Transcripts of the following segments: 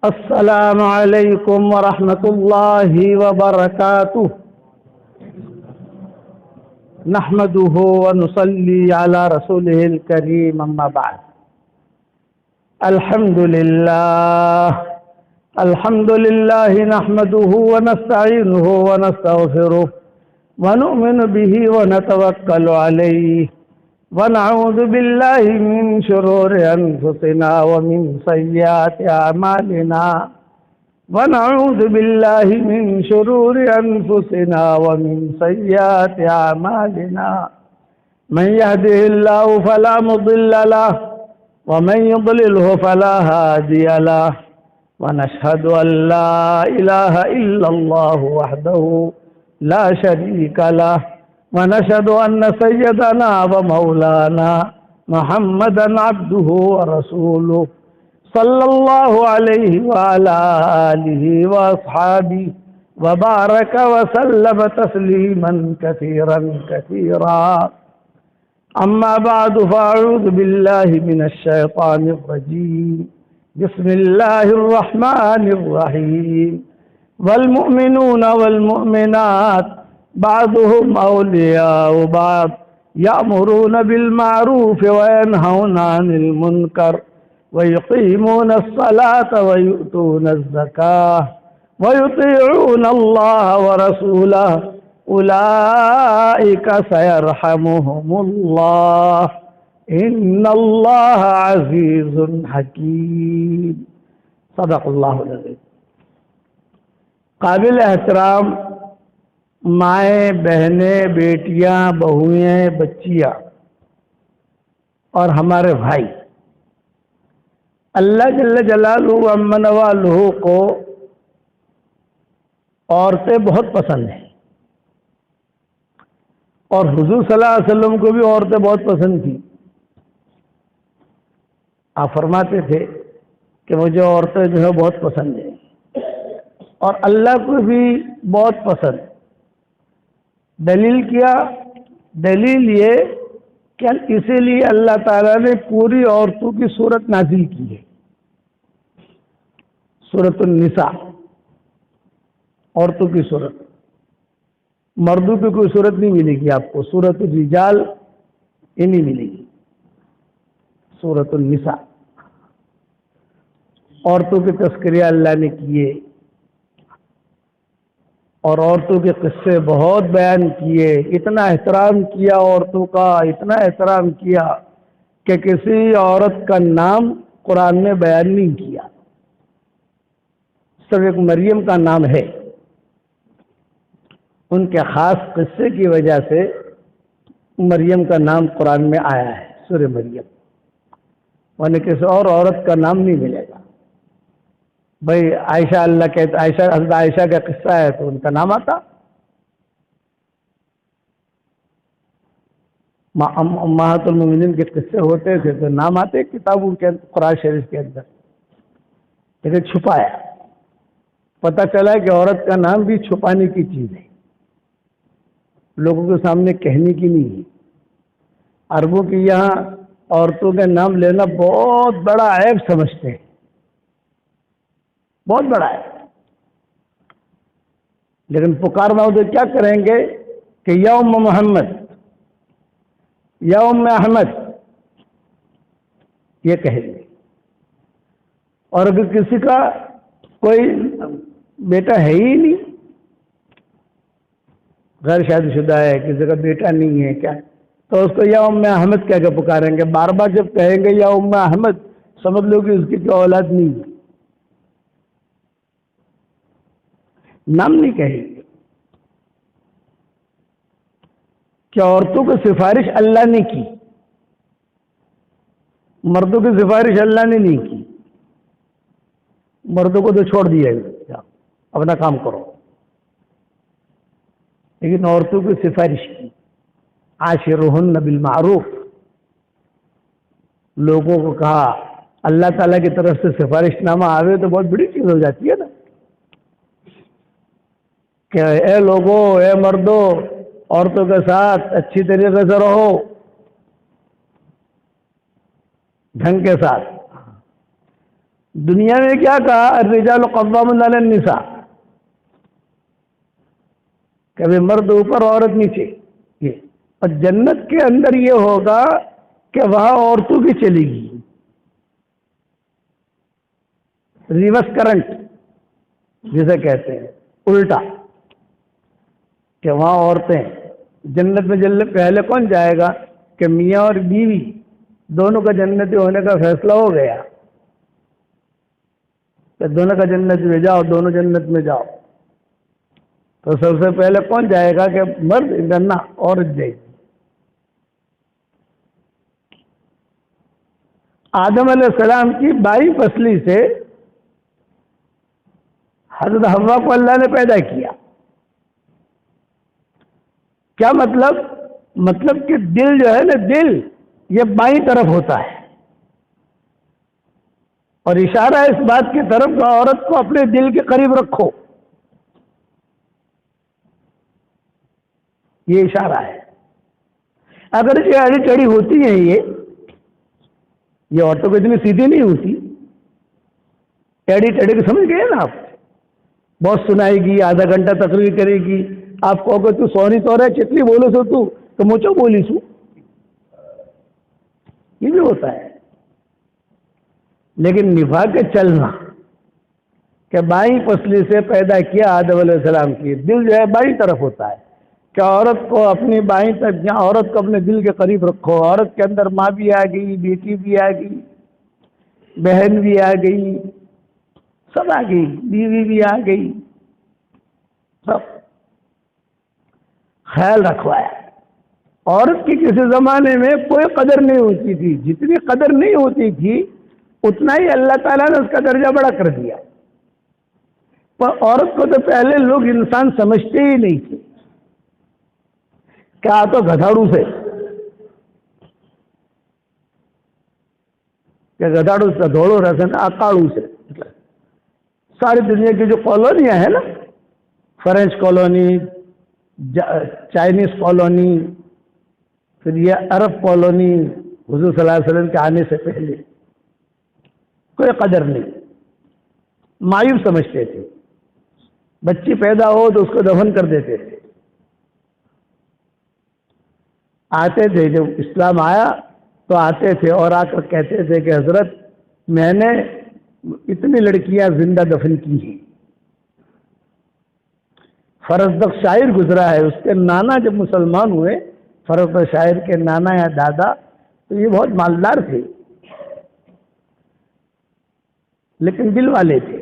السلام علیکم ورحمۃ اللہ وبرکاتہ نحمده ونصلي على رسوله الكريم اما بعد الحمد لله نحمده ونستعينه ونستغفره ونؤمن به ونتوكل عليه ونعوذ بالله من شرور أنفسنا ومن سيئات أعمالنا ونعوذ بالله من شرور أنفسنا ومن سيئات أعمالنا من يهده الله فلا مضل له ومن يضلله فلا هادي له ونشهد أن لا إله إلا الله وحده لا شريك له ونشهد أن سيدنا ومولانا محمدا عبده ورسوله صلى الله عليه وعلى آله وأصحابه وبارك وسلم تسليما كثيرا أما بعد فأعوذ بالله من الشيطان الرجيم بسم الله الرحمن الرحيم والمؤمنون والمؤمنات بعضهم أولياء بعض يأمرون بالمعروف وينهون عن المنكر ويقيمون الصلاة ويؤتون الزكاة ويطيعون الله ورسوله أولئك سيرحمهم الله إن الله عزيز حكيم صدق الله العظيم. قابل احترام مائیں، بہنیں، بیٹیاں، بہوئیں، بچیاں اور ہمارے بھائی، اللہ جل جلالہ و عم نوالہ کو عورتیں بہت پسند ہیں، اور حضور صلی اللہ علیہ وسلم کو بھی عورتیں بہت پسند تھیں. آپ فرماتے تھے کہ مجھے عورتیں جو ہے بہت پسند ہیں، اور اللہ کو بھی بہت پسند. دلیل کیا؟ دلیل یہ کہ اسی لیے اللہ تعالیٰ نے پوری عورتوں کی صورت نازل کی ہے. سورۃ النساء، عورتوں کی صورت. مردوں کی کوئی صورت نہیں ملے گی آپ کو. سورۃ الرجال یہ نہیں ملے گی. سورۃ النساء، عورتوں کے تذکرے اللہ نے کیے، اور عورتوں کے قصے بہت بیان کیے. اتنا احترام کیا عورتوں کا، اتنا احترام کیا کہ کسی عورت کا نام قرآن میں بیان نہیں کیا. صرف ایک مریم کا نام ہے. ان کے خاص قصے کی وجہ سے مریم کا نام قرآن میں آیا ہے، سورہ مریم. ورنہ کسی اور عورت کا نام نہیں ملے گا. بھائی عائشہ، اللہ کہتے حضرت عائشہ کا قصہ ہے تو ان کا نام آتا. امہات المومنین کے قصے ہوتے تھے تو نام آتے کتابوں کے قرآن شریف کے اندر، لیکن چھپایا. پتہ چلا کہ عورت کا نام بھی چھپانے کی چیز ہے، لوگوں کے سامنے کہنے کی نہیں ہے. عربوں کی یہاں عورتوں کے نام لینا بہت بڑا عیب سمجھتے ہیں، بہت بڑا ہے. لیکن پکارنا ہو تو کیا کریں گے کہ یا ام محمد، یا ام احمد، یہ کہیں گے. اور اگر کسی کا کوئی بیٹا ہے ہی نہیں، غیر شادی شدہ ہے، کسی کا بیٹا نہیں ہے کیا، تو اس کو یا ام احمد کہہ کے پکاریں گے. بار بار جب کہیں گے یا ام احمد، سمجھ لو کہ اس کی کوئی اولاد نہیں ہے. نام نہیں کہیں گے. کہ عورتوں کو سفارش اللہ نے کی، مردوں کی سفارش اللہ نے نہیں کی. مردوں کو تو چھوڑ دیا گیا، اپنا کام کرو. لیکن عورتوں کی سفارش کی. عاشرہن بالمعروف. لوگوں کو کہا اللہ تعالیٰ کی طرف سے سفارش نامہ آوے تو بہت بڑی چیز ہو جاتی ہے نا، کہ اے لوگوں، اے مردوں، عورتوں کے ساتھ اچھی طریقے سے رہو، ڈھنگ کے ساتھ. دنیا میں کیا کہا الرجال قوامون علی النساء، کبھی مرد اوپر عورت نیچے. یہ اور جنت کے اندر یہ ہوگا کہ وہاں عورتوں کی چلے گی ریورس کرنٹ جسے کہتے ہیں، الٹا، کہ وہاں عورتیں جنت میں جنت پہلے کون جائے گا کہ میاں اور بیوی دونوں کا جنتی ہونے کا فیصلہ ہو گیا کہ دونوں کا جنت میں جاؤ، دونوں جنت میں جاؤ، تو سب سے پہلے کون جائے گا کہ مرد، نہ عورت جائے گی. آدم علیہ السلام کی 22 فصلی سے حضرت حوا کو اللہ نے پیدا کیا. کیا مطلب کہ دل جو ہے نا، دل یہ بائیں طرف ہوتا ہے، اور اشارہ اس بات کی طرف کہ عورت کو اپنے دل کے قریب رکھو، یہ اشارہ ہے. اگر یہ اڑی چڑی ہوتی ہیں، یہ عورتوں کو اتنی سیدھی نہیں ہوتی، ٹیڑھی ٹیڑھی کو سمجھ گئے نا آپ، بہت سنائے گی، آدھا گھنٹہ تقریر کرے گی، آپ کہو کہ تو سونی تو رہے چتلی بولو سو تو مجھو بولی سو، یہ بھی ہوتا ہے. لیکن نبھا کے چلنا کہ بائیں پسلی سے پیدا کیا آدم علیہ السلام کی، دل جو ہے بائیں طرف ہوتا ہے، کہ عورت کو اپنی بائیں طرف، جہاں عورت کو اپنے دل کے قریب رکھو. عورت کے اندر ماں بھی آ گئی، بیٹی بھی آ گئی، بہن بھی آ گئی، سب آ گئی، بیوی بھی آ گئی، سب خیال رکھوایا. عورت کی کسی زمانے میں کوئی قدر نہیں ہوتی تھی، جتنی قدر نہیں ہوتی تھی اتنا ہی اللہ تعالیٰ نے اس کا درجہ بڑا کر دیا. پر عورت کو تو پہلے لوگ انسان سمجھتے ہی نہیں تھے، کیا تو گدھاڑو سے، کہ گدھاڑو سے دھوڑو رسن اکاڑو سے. ساری دنیا کی جو کالونیاں ہیں نا، فرینچ کالونی، چائنیز کالونی، پھر یہ عرب کالونی، حضور صلی اللہ علیہ وسلم کے آنے سے پہلے کوئی قدر نہیں، مایوب سمجھتے تھے. بچی پیدا ہو تو اس کو دفن کر دیتے تھے. آتے تھے جب اسلام آیا تو آتے تھے اور آ کر کہتے تھے کہ حضرت میں نے اتنی لڑکیاں زندہ دفن کی ہیں. فرزدق شاعر گزرا ہے، اس کے نانا جب مسلمان ہوئے، فرزدق شاعر کے نانا یا دادا، تو یہ بہت مالدار تھے لیکن دل والے تھے.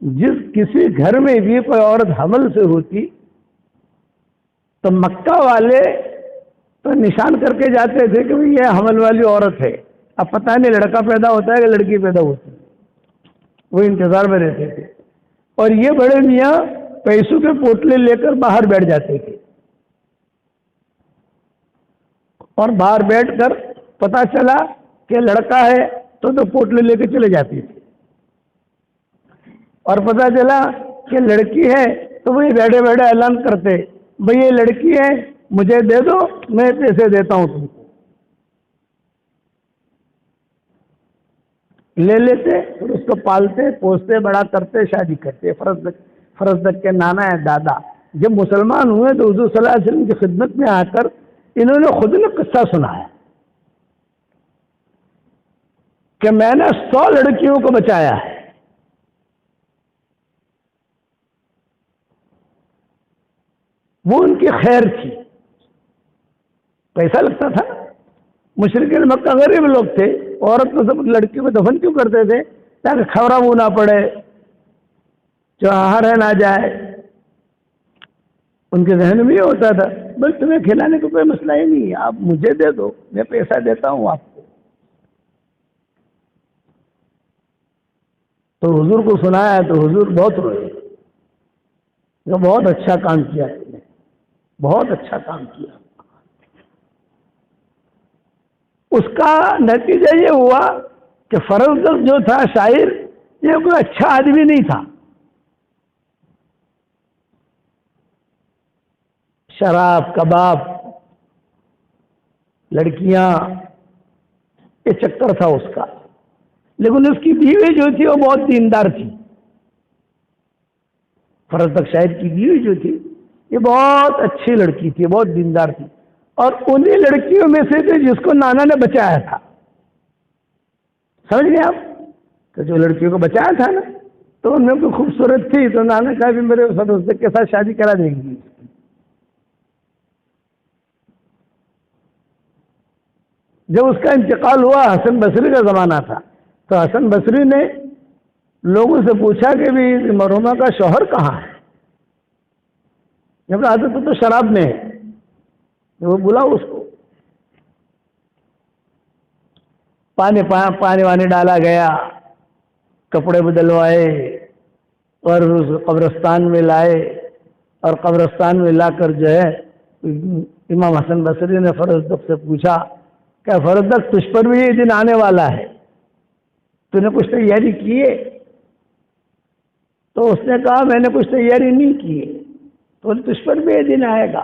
جس کسی گھر میں بھی کوئی عورت حمل سے ہوتی تو مکہ والے تو نشان کر کے جاتے تھے کہ یہ حمل والی عورت ہے. اب پتہ نہیں لڑکا پیدا ہوتا ہے کہ لڑکی پیدا ہوتی ہے، وہ انتظار میں رہتے تھے. اور یہ بڑے میاں پیسوں کے پوٹلے لے کر باہر بیٹھ جاتے تھے، اور باہر بیٹھ کر پتہ چلا کہ لڑکا ہے تو پوٹلے لے کے چلے جاتی تھی، اور پتہ چلا کہ لڑکی ہے تو وہی بیٹھے بیٹھے اعلان کرتے، بھئی یہ لڑکی ہے، مجھے دے دو، میں پیسے دیتا ہوں تم کو. لے لیتے، پھر اس کو پالتے، پوستے، بڑا کرتے، شادی کرتے. فرزدق کے نانا یا دادا جب مسلمان ہوئے تو حضور صلی اللہ علیہ وسلم کی خدمت میں آ کر انہوں نے خود نے قصہ سنایا کہ میں نے 100 لڑکیوں کو بچایا ہے. وہ ان کی خیر تھی، پیسہ لگتا تھا. مشرکین مکہ غریب لوگ تھے، عورت کو سب لڑکی کو دفن کیوں کرتے تھے؟ تاکہ خبرہ منہ نہ پڑے، چوہا نہ جائے. ان کے ذہن میں یہ ہوتا تھا بس تمہیں کھلانے کو کوئی مسئلہ ہی نہیں ہے، آپ مجھے دے دو، میں پیسہ دیتا ہوں آپ کو. تو حضور کو سنایا تو حضور بہت روئے، بہت اچھا کام کیا تم نے، بہت اچھا کام کیا. اس کا نتیجہ یہ ہوا کہ فرزدق جو تھا شاعر، یہ کوئی اچھا آدمی نہیں تھا. شراب، کباب، لڑکیاں، یہ چکر تھا اس کا. لیکن اس کی بیوی جو تھی وہ بہت دیندار تھی. فرزدق شاہد کی بیوی جو تھی یہ بہت اچھی لڑکی تھی, بہت دیندار تھی, اور انہی لڑکیوں میں سے تھے جس کو نانا نے بچایا تھا. سمجھ گئے آپ کہ جو لڑکیوں کو بچایا تھا نا, تو ان میں کوئی خوبصورت تھی تو نانا کہا بھی میرے فرزدق کے ساتھ شادی کرا دیں گی. جب اس کا انتقال ہوا, حسن بصری کا زمانہ تھا, تو حسن بصری نے لوگوں سے پوچھا کہ بھی مرحومہ کا شوہر کہاں ہے؟ جب عادت تو شراب میں ہے. وہ بلا اس کو, پانی وانی ڈالا گیا, کپڑے بدلوائے اور اس قبرستان میں لائے, اور قبرستان میں لا کر جو ہے امام حسن بصری نے فرزدق سے پوچھا کہ فرزدق تجھ پر بھی یہ دن آنے والا ہے, تو نے کچھ تیاری کی ہے؟ تو اس نے کہا میں نے کچھ تیاری نہیں کی ہے. تو تجھ پر بھی یہ دن آئے گا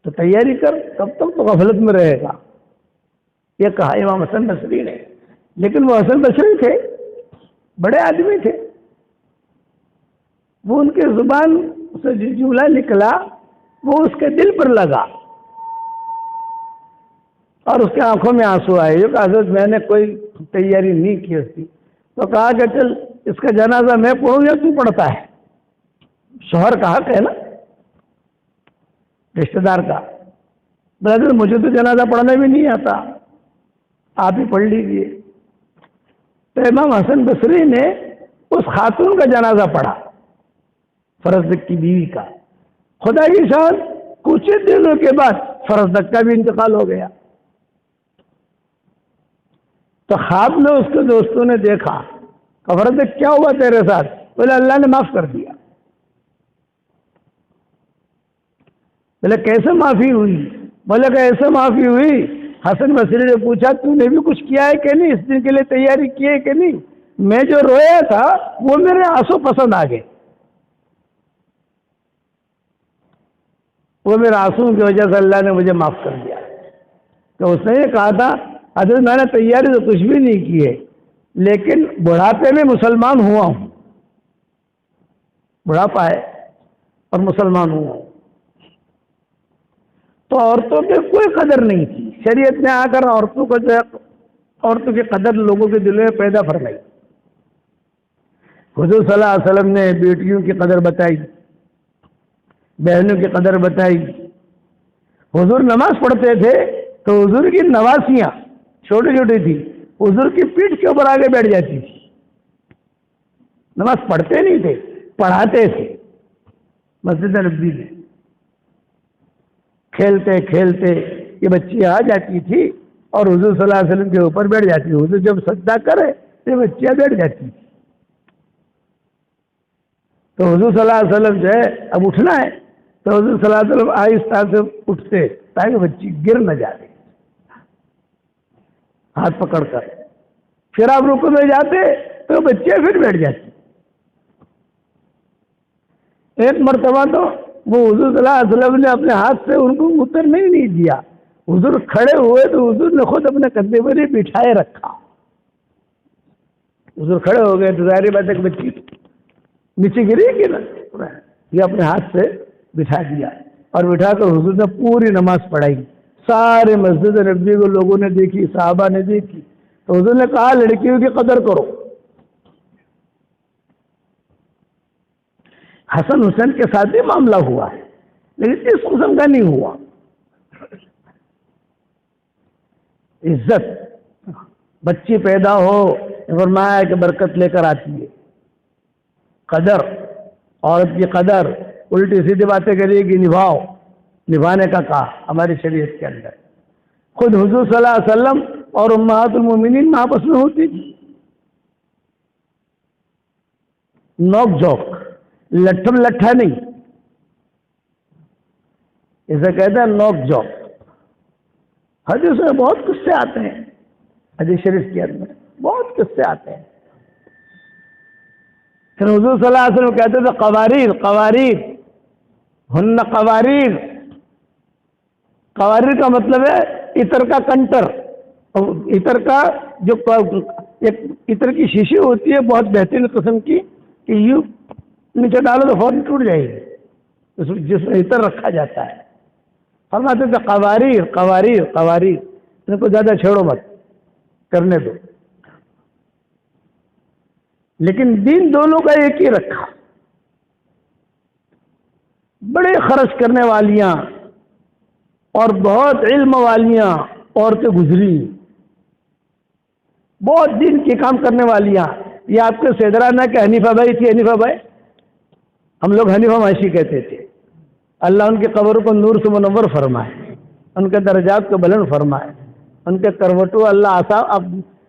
تو تیاری کر, تب تک تو غفلت میں رہے گا. یہ کہا امام حسن بصری نے. لیکن وہ حسن بصری تھے, بڑے آدمی تھے, وہ ان کے زبان سے جو جملہ نکلا وہ اس کے دل پر لگا اور اس کے آنکھوں میں آنسو آئے. جو کہا حضرت میں نے کوئی تیاری نہیں کی اس کی. تو کہا کہ چل اس کا جنازہ میں پڑھوں یا تو پڑھتا ہے؟ شوہر کا حق ہے نا, رشتہ دار کا. برادر مجھے تو جنازہ پڑھنا بھی نہیں آتا, آپ ہی پڑھ لیجیے. تو امام حسن بصری نے اس خاتون کا جنازہ پڑھا, فرزدق کی بیوی کا. خدا کی شان کچھ دنوں کے بعد فرزدق کا بھی انتقال ہو گیا. تو خواب میں اس کے دوستوں نے دیکھا کہ فرزدق کیا ہوا تیرے ساتھ؟ بولے اللہ نے معاف کر دیا. بولے کیسے معافی ہوئی؟ بولے کہ ایسے معافی ہوئی. حسن بصری نے پوچھا تو نے بھی کچھ کیا ہے کہ نہیں, اس دن کے لیے تیاری کی ہے کہ نہیں؟ میں جو رویا تھا وہ میرے آنسو پسند آ گئے, وہ میرے آنسو کی وجہ سے اللہ نے مجھے معاف کر دیا. تو اس نے یہ کہا تھا حضرت میں نے تیاری تو کچھ بھی نہیں کی ہے, لیکن بڑھاپے میں مسلمان ہوا ہوں, بڑھاپا ہے اور مسلمان ہوا ہوں. تو عورتوں کی کوئی قدر نہیں تھی. شریعت نے آ کر عورتوں کو جو ہے عورتوں کی قدر لوگوں کے دلوں میں پیدا فرمائی. حضور صلی اللہ علیہ وسلم نے بیٹیوں کی قدر بتائی, بہنوں کی قدر بتائی. حضور نماز پڑھتے تھے تو حضور کی نواسیاں چھوٹی چھوٹی تھی, حضور کی پیٹھ کے اوپر آگے بیٹھ جاتی تھی. نماز پڑھتے نہیں تھے, پڑھاتے تھے. مسجد نبوی میں کھیلتے کھیلتے یہ بچی آ جاتی تھی اور حضور صلی اللہ علیہ وسلم کے اوپر بیٹھ جاتی. حضور جب سجدہ کرے تو یہ بچیاں بیٹھ جاتی. تو حضور صلی اللہ علیہ وسلم جو ہے اب اٹھنا ہے تو حضور صلی اللہ علیہ وسلم آہستہ سے اٹھتے تاکہ بچی گر نہ جائے, ہاتھ پکڑ کر. پھر آپ رکوع میں جاتے تو بچیاں پھر بیٹھ جاتی. ایک مرتبہ تو وہ حضور صلی اللہ علیہ وسلم نے اپنے ہاتھ سے ان کو اترنے ہی نہیں دیا. حضور کھڑے ہوئے تو حضور نے خود اپنے کندھے پر ہی بٹھائے رکھا. حضور کھڑے ہو گئے تو ظاہر بات ہے کہ بچی نیچے گری کہ نا, یہ اپنے ہاتھ سے بٹھا دیا اور بٹھا کر حضور نے پوری نماز پڑھائی. سارے مسجد نبوی کو لوگوں نے دیکھی, صحابہ نے دیکھی. تو حضور نے کہا لڑکیوں کی قدر کرو. حسن حسین کے ساتھ بھی معاملہ ہوا ہے لیکن اس قسم کا نہیں ہوا. عزت, بچی پیدا ہو فرمایا کہ برکت لے کر آتی ہے. قدر, عورت کی قدر, الٹی سیدھی باتیں کرے گی نبھاؤ, نبھانے کا کہا ہماری شریعت کے اندر. خود حضور صلی اللہ علیہ وسلم اور امہات المومنین میں آپس میں ہوتی تھی. نوک جھوک, لٹھم لٹھا نہیں, اسے کہتے ہیں نوک جھوک. حدیث میں بہت قصے آتے ہیں, حدیث شریف کے اندر بہت قصے آتے ہیں. پھر حضور صلی اللہ علیہ وسلم کہتے تھے قواریر, قواریر ہن قواریر. قواریر کا مطلب ہے عطر کا کنٹر, عطر کا جو ایک عطر کی شیشی ہوتی ہے بہت بہترین قسم کی کہ یوں نیچے ڈالو تو فوراً ٹوٹ جائے گی، جس میں عطر رکھا جاتا ہے. فرماتے تھے قواریر قواریر قواریر، ان کو زیادہ چھیڑو مت، کرنے دو. لیکن دین دونوں کا ایک ہی رکھا. بڑے خرچ کرنے والیاں اور بہت علم والیاں عورتیں گزری، بہت دین کے کام کرنے والیاں. یہ آپ کے سیدرانہ کے حنیفہ بھائی تھی، حنیفہ بھائی، ہم لوگ حنیفہ معاشی کہتے تھے. اللہ ان کی قبروں کو نور سے منور فرمائے، ان کے درجات کو بلند فرمائے، ان کے کروٹو اللہ اب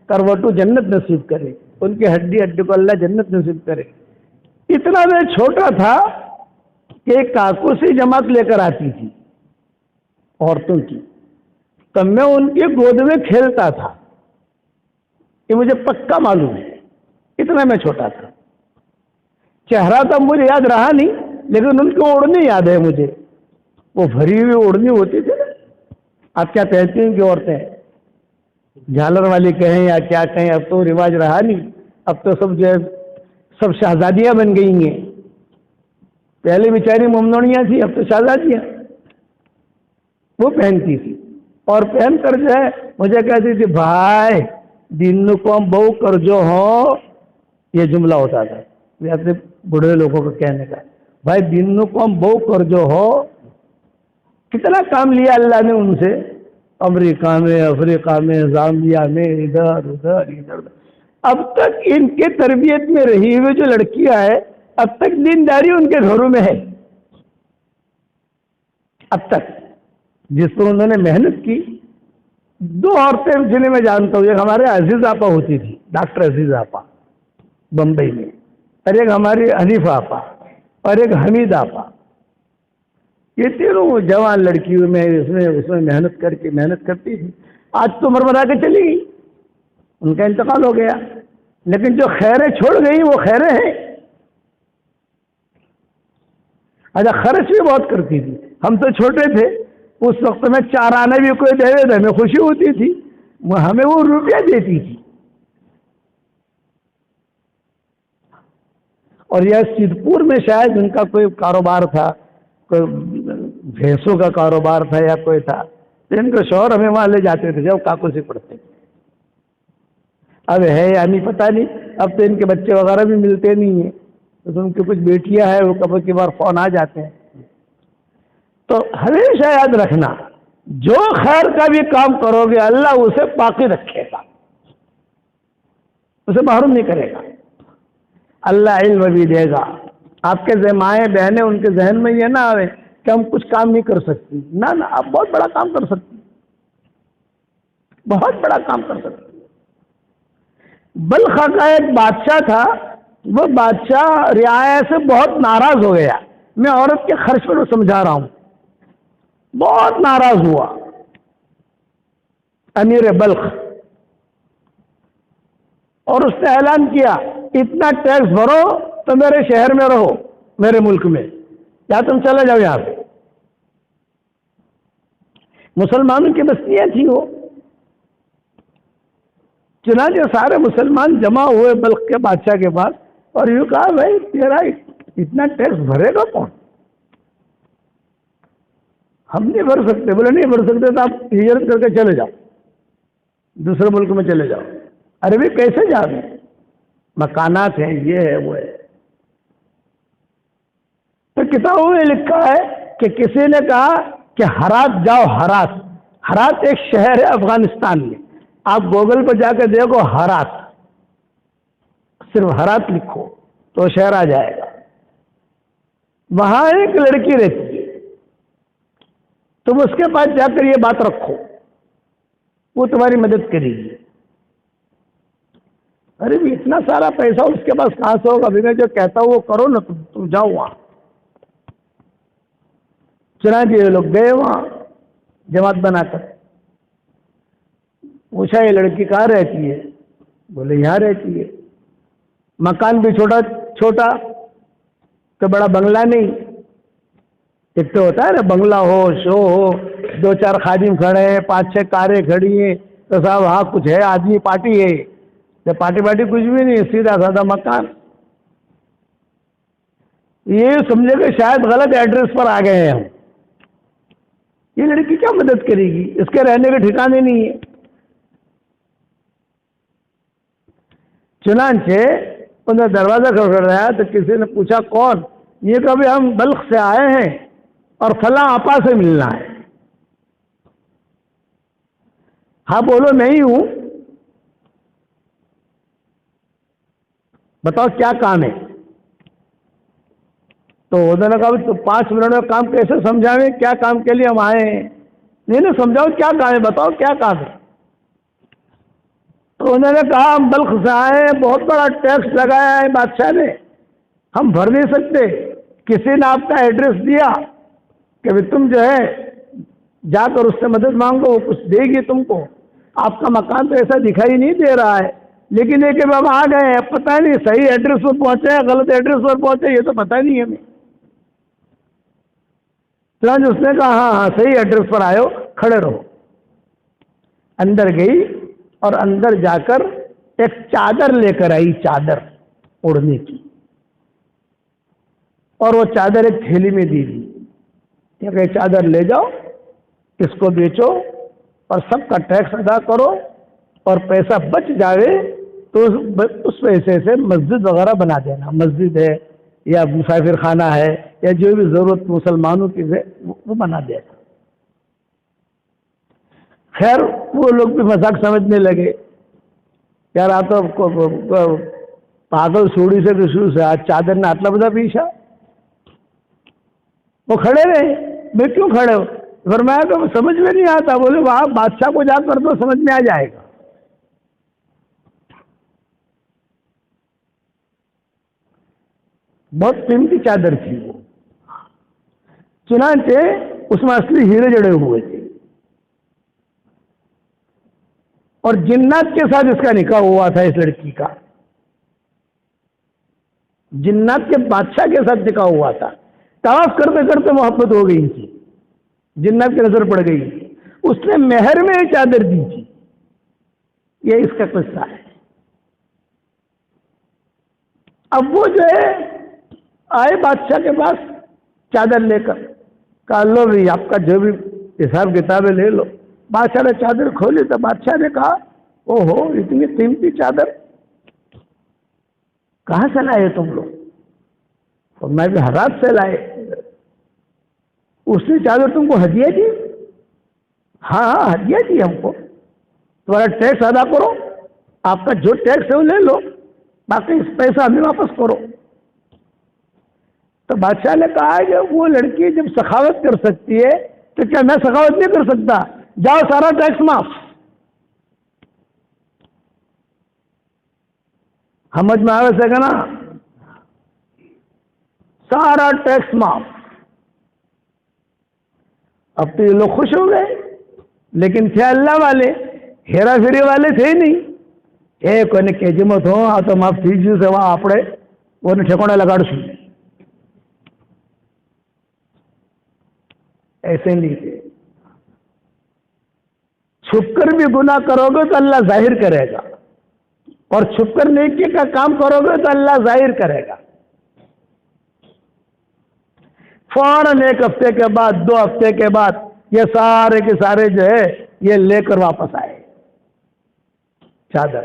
کروٹو جنت نصیب کرے، ان کی ہڈی ہڈی کو اللہ جنت نصیب کرے. اتنا میں چھوٹا تھا کہ ایک کاکوسی جماعت لے کر آتی تھی عورتوں کی، تب میں ان کے گود میں کھیلتا تھا. یہ مجھے پکا معلوم ہے، اتنا میں چھوٹا تھا. چہرہ تو مجھے یاد رہا نہیں، لیکن ان کی اوڑھنی یاد ہے مجھے. وہ بھری ہوئی اوڑھنی ہوتی تھی نا. آپ کیا کہتی ہیں کہ عورتیں جھالر والی کہیں یا کیا کہیں، اب تو رواج رہا نہیں. اب تو سب جو ہے سب شہزادیاں بن گئی ہیں. پہلے بیچاری ممنوعیاں تھی، اب تو شہزادیاں. وہ پہنتی تھی اور پہن کر جو ہے مجھے کہتی تھی بھائی دین کو ہم بہو کر جو ہو. یہ جملہ ہوتا تھا یہ اپنے بڑے لوگوں کو کہنے کا، بھائی دین کو ہم بہو کر جو ہو. کتنا کام لیا اللہ نے ان سے، امریکہ میں، افریقہ میں، زامبیا میں، ادھر ادھر ادھر. اب تک ان کے تربیت میں رہی ہوئی جو لڑکیاں ہیں، اب تک دینداری ان کے گھروں میں ہے. اب تک جس پر انہوں نے محنت کی. دو عورتیں جنہیں میں جانتا ہوں، ایک ہمارے عزیز آپا ہوتی تھی، ڈاکٹر عزیز آپا بمبئی میں، اور ایک ہماری حنیفہ آپا اور ایک حمید آپا. یہ تینوں جوان لڑکی میں اس میں محنت کرتی تھی. آج تو مرمرا کے چلی گئی، ان کا انتقال ہو گیا، لیکن جو خیریں چھوڑ گئی وہ خیریں ہیں. اچھا خرچ بھی بہت کرتی تھی. ہم تو چھوٹے تھے اس وقت میں 4 آنے بھی کوئی دے دے ہمیں خوشی ہوتی تھی، ہمیں وہ روپیہ دیتی تھی. اور یہ سیدپور میں شاید ان کا کوئی کاروبار تھا، کوئی بھینسوں کا کاروبار تھا یا کوئی تھا، تو ان کے شوہر ہمیں وہاں لے جاتے تھے جب کاکو سے پڑھتے. اب ہے یا نہیں پتہ نہیں. اب تو ان کے بچے وغیرہ بھی ملتے نہیں ہیں، تو ان کی کچھ بیٹیاں ہیں وہ کبھی کبھار فون آ جاتے ہیں. تو ہمیشہ یاد رکھنا جو خیر کا بھی کام کرو گے اللہ اسے باقی رکھے گا، اسے محروم نہیں کرے گا. اللہ علم بھی دے گا. آپ کے مائیں بہنیں ان کے ذہن میں یہ نہ آئے کہ ہم کچھ کام نہیں کر سکتی. نہ آپ بہت بڑا کام کر سکتی، بہت بڑا کام کر سکتی. بلخ کا ایک بادشاہ تھا، وہ بادشاہ رعایا سے بہت ناراض ہو گیا. میں عورت کے خرچ پر سمجھا رہا ہوں. بہت ناراض ہوا امیر بلخ، اور اس نے اعلان کیا اتنا ٹیکس بھرو تو میرے شہر میں رہو، میرے ملک میں، یا تم چلے جاؤ یہاں سے. مسلمانوں کی بستیاں تھیں وہ. چنانچہ سارے مسلمان جمع ہوئے بلخ کے بادشاہ کے پاس اور یوں کہا بھائی تیرا اتنا ٹیکس بھرے گا کون؟ ہم نہیں بھر سکتے. بولے نہیں بھر سکتے تو آپ ہجرت کر کے چلے جاؤ، دوسرے ملک میں چلے جاؤ. ارے بھی کیسے جا رہے ہیں، مکانات ہیں، یہ ہے وہ ہے. تو کتابوں میں لکھا ہے کہ کسی نے کہا کہ ہرات جاؤ. ہرات ایک شہر ہے افغانستان میں. آپ گوگل پہ جا کے دیکھو ہرات، صرف ہرات لکھو تو شہر آ جائے گا. وہاں ایک لڑکی رہتی ہے، تم اس کے پاس جا کر یہ بات رکھو، وہ تمہاری مدد کرے گی. ارے بھی اتنا سارا پیسہ اس کے پاس کہاں سے ہوگا؟ ابھی میں جو کہتا ہوں وہ کرو نا، تم جاؤ وہاں. چنانچہ یہ لوگ گئے وہاں جماعت بنا کر. پوچھا یہ لڑکی کہاں رہتی ہے؟ بولے یہاں رہتی ہے. مکان بھی چھوٹا تو بڑا بنگلہ نہیں. ایک تو ہوتا ہے نا بنگلہ ہو، شو ہو، 2-4 خادم کھڑے ہیں، 5-6 کاریں کھڑی ہیں، تو صاحب ہاں کچھ ہے، آدمی پارٹی ہے، یہ پارٹی کچھ بھی نہیں، سیدھا سادہ مکان. یہ سمجھے کہ شاید غلط ایڈریس پر آ گئے ہیں ہم. یہ لڑکی کیا مدد کرے گی، اس کے رہنے کے ٹھکانے نہیں ہے. چنانچہ انہوں نے دروازہ کھڑکھڑایا تو کسی نے پوچھا کون؟ یہ کہ ابھی ہم بلخ سے آئے ہیں اور فلاں آپا سے ملنا ہے. ہاں بولو میں ہی ہوں، بتاؤ کیا کام ہے؟ تو انہوں نے کہا تو 5 منٹ میں کام کیسے سمجھائیں، کیا کام کے لیے ہم آئے ہیں؟ نہیں سمجھاؤ کیا کام ہے، بتاؤ کیا کام ہے. تو انہوں نے کہا ہم بلخ سے آئے ہیں، بہت بڑا ٹیکس لگایا ہے بادشاہ نے، ہم بھر نہیں سکتے. کسی نے آپ کا ایڈریس دیا کہ تم جو ہے جا کر اس سے مدد مانگو، وہ کچھ دے گی تم کو. آپ کا مکان تو ایسا دکھائی نہیں دے رہا ہے، لیکن یہ کہ ہم آ گئے ہیں، پتہ نہیں صحیح ایڈریس پر پہنچے ہیں غلط ایڈریس پر پہنچے یہ تو پتہ نہیں ہمیں. چنانچہ اس نے کہا ہاں صحیح ایڈریس پر آئے ہو، کھڑے رہو. اندر گئی اور اندر جا کر ایک چادر لے کر آئی، چادر اوڑھنے کی، اور وہ چادر ایک تھیلی میں دی دی. یہ چادر لے جاؤ، اس کو بیچو اور سب کا ٹیکس ادا کرو، اور پیسہ بچ جائے تو اس پیسے سے مسجد وغیرہ بنا دینا، مسجد ہے یا مسافر خانہ ہے یا جو بھی ضرورت مسلمانوں کی ہے وہ بنا دینا. خیر وہ لوگ بھی مذاق سمجھنے لگے، یار آپ تو پاگل سوڑی سے شروع سے آج چادر نے آتلا بدا پیچھا. وہ کھڑے رہے، میں کیوں کھڑے ہو؟ فرمایا کہ سمجھ میں نہیں آتا. بولے وہاں بادشاہ کو جا کر تو سمجھ میں آ جائے گا. بہت قیمتی چادر تھی وہ. چنانچہ اس میں اصلی ہیرے جڑے ہوئے تھے، اور جنات کے ساتھ اس کا نکاح ہوا تھا. اس لڑکی کا جنات کے بادشاہ کے ساتھ نکاح ہوا تھا. طواف کرتے کرتے محبت ہو گئی تھی، جنات کی نظر پڑ گئی تھی، اس نے مہر میں چادر دی تھی. یہ اس کا قصہ ہے. اب وہ جو ہے آئے بادشاہ کے پاس چادر لے کر، کہا لو بھائی آپ کا جو بھی حساب کتاب ہے لے لو. بادشاہ نے چادر کھولی تو بادشاہ نے کہا او ہو اتنی قیمتی چادر کہاں سے لائے تم لوگ؟ اور میں بھی حرات سے لائے. اس نے چادر تم کو ہدیہ دی؟ ہاں ہدیہ دی ہم کو. تمہارا ٹیکس ادا کرو، آپ کا جو ٹیکس ہے وہ لے لو، باقی اس پیسہ ہمیں واپس کرو. تو بادشاہ نے کہا کہ وہ لڑکی جب سخاوت کر سکتی ہے تو کیا میں سخاوت نہیں کر سکتا؟ جاؤ سارا ٹیکس معاف. سمجھ میں آئے سکے نا، سارا ٹیکس معاف. اب تو یہ لوگ خوش ہو گئے، لیکن تھے اللہ والے، ہیرا پھیری والے تھے ہی نہیں. کوئی کے جی مت ہو آ تو معاف تھی سے وہاں اپنے وہ ٹھکانا لگاڑ سو. ایسے نہیں تھے. چھپ کر بھی گناہ کرو گے تو اللہ ظاہر کرے گا، اور چھپ کر نیکی کا کام کرو گے تو اللہ ظاہر کرے گا. فوراً 1 ہفتے کے بعد 2 ہفتے کے بعد یہ سارے کے سارے جو ہے یہ لے کر واپس آئے چادر.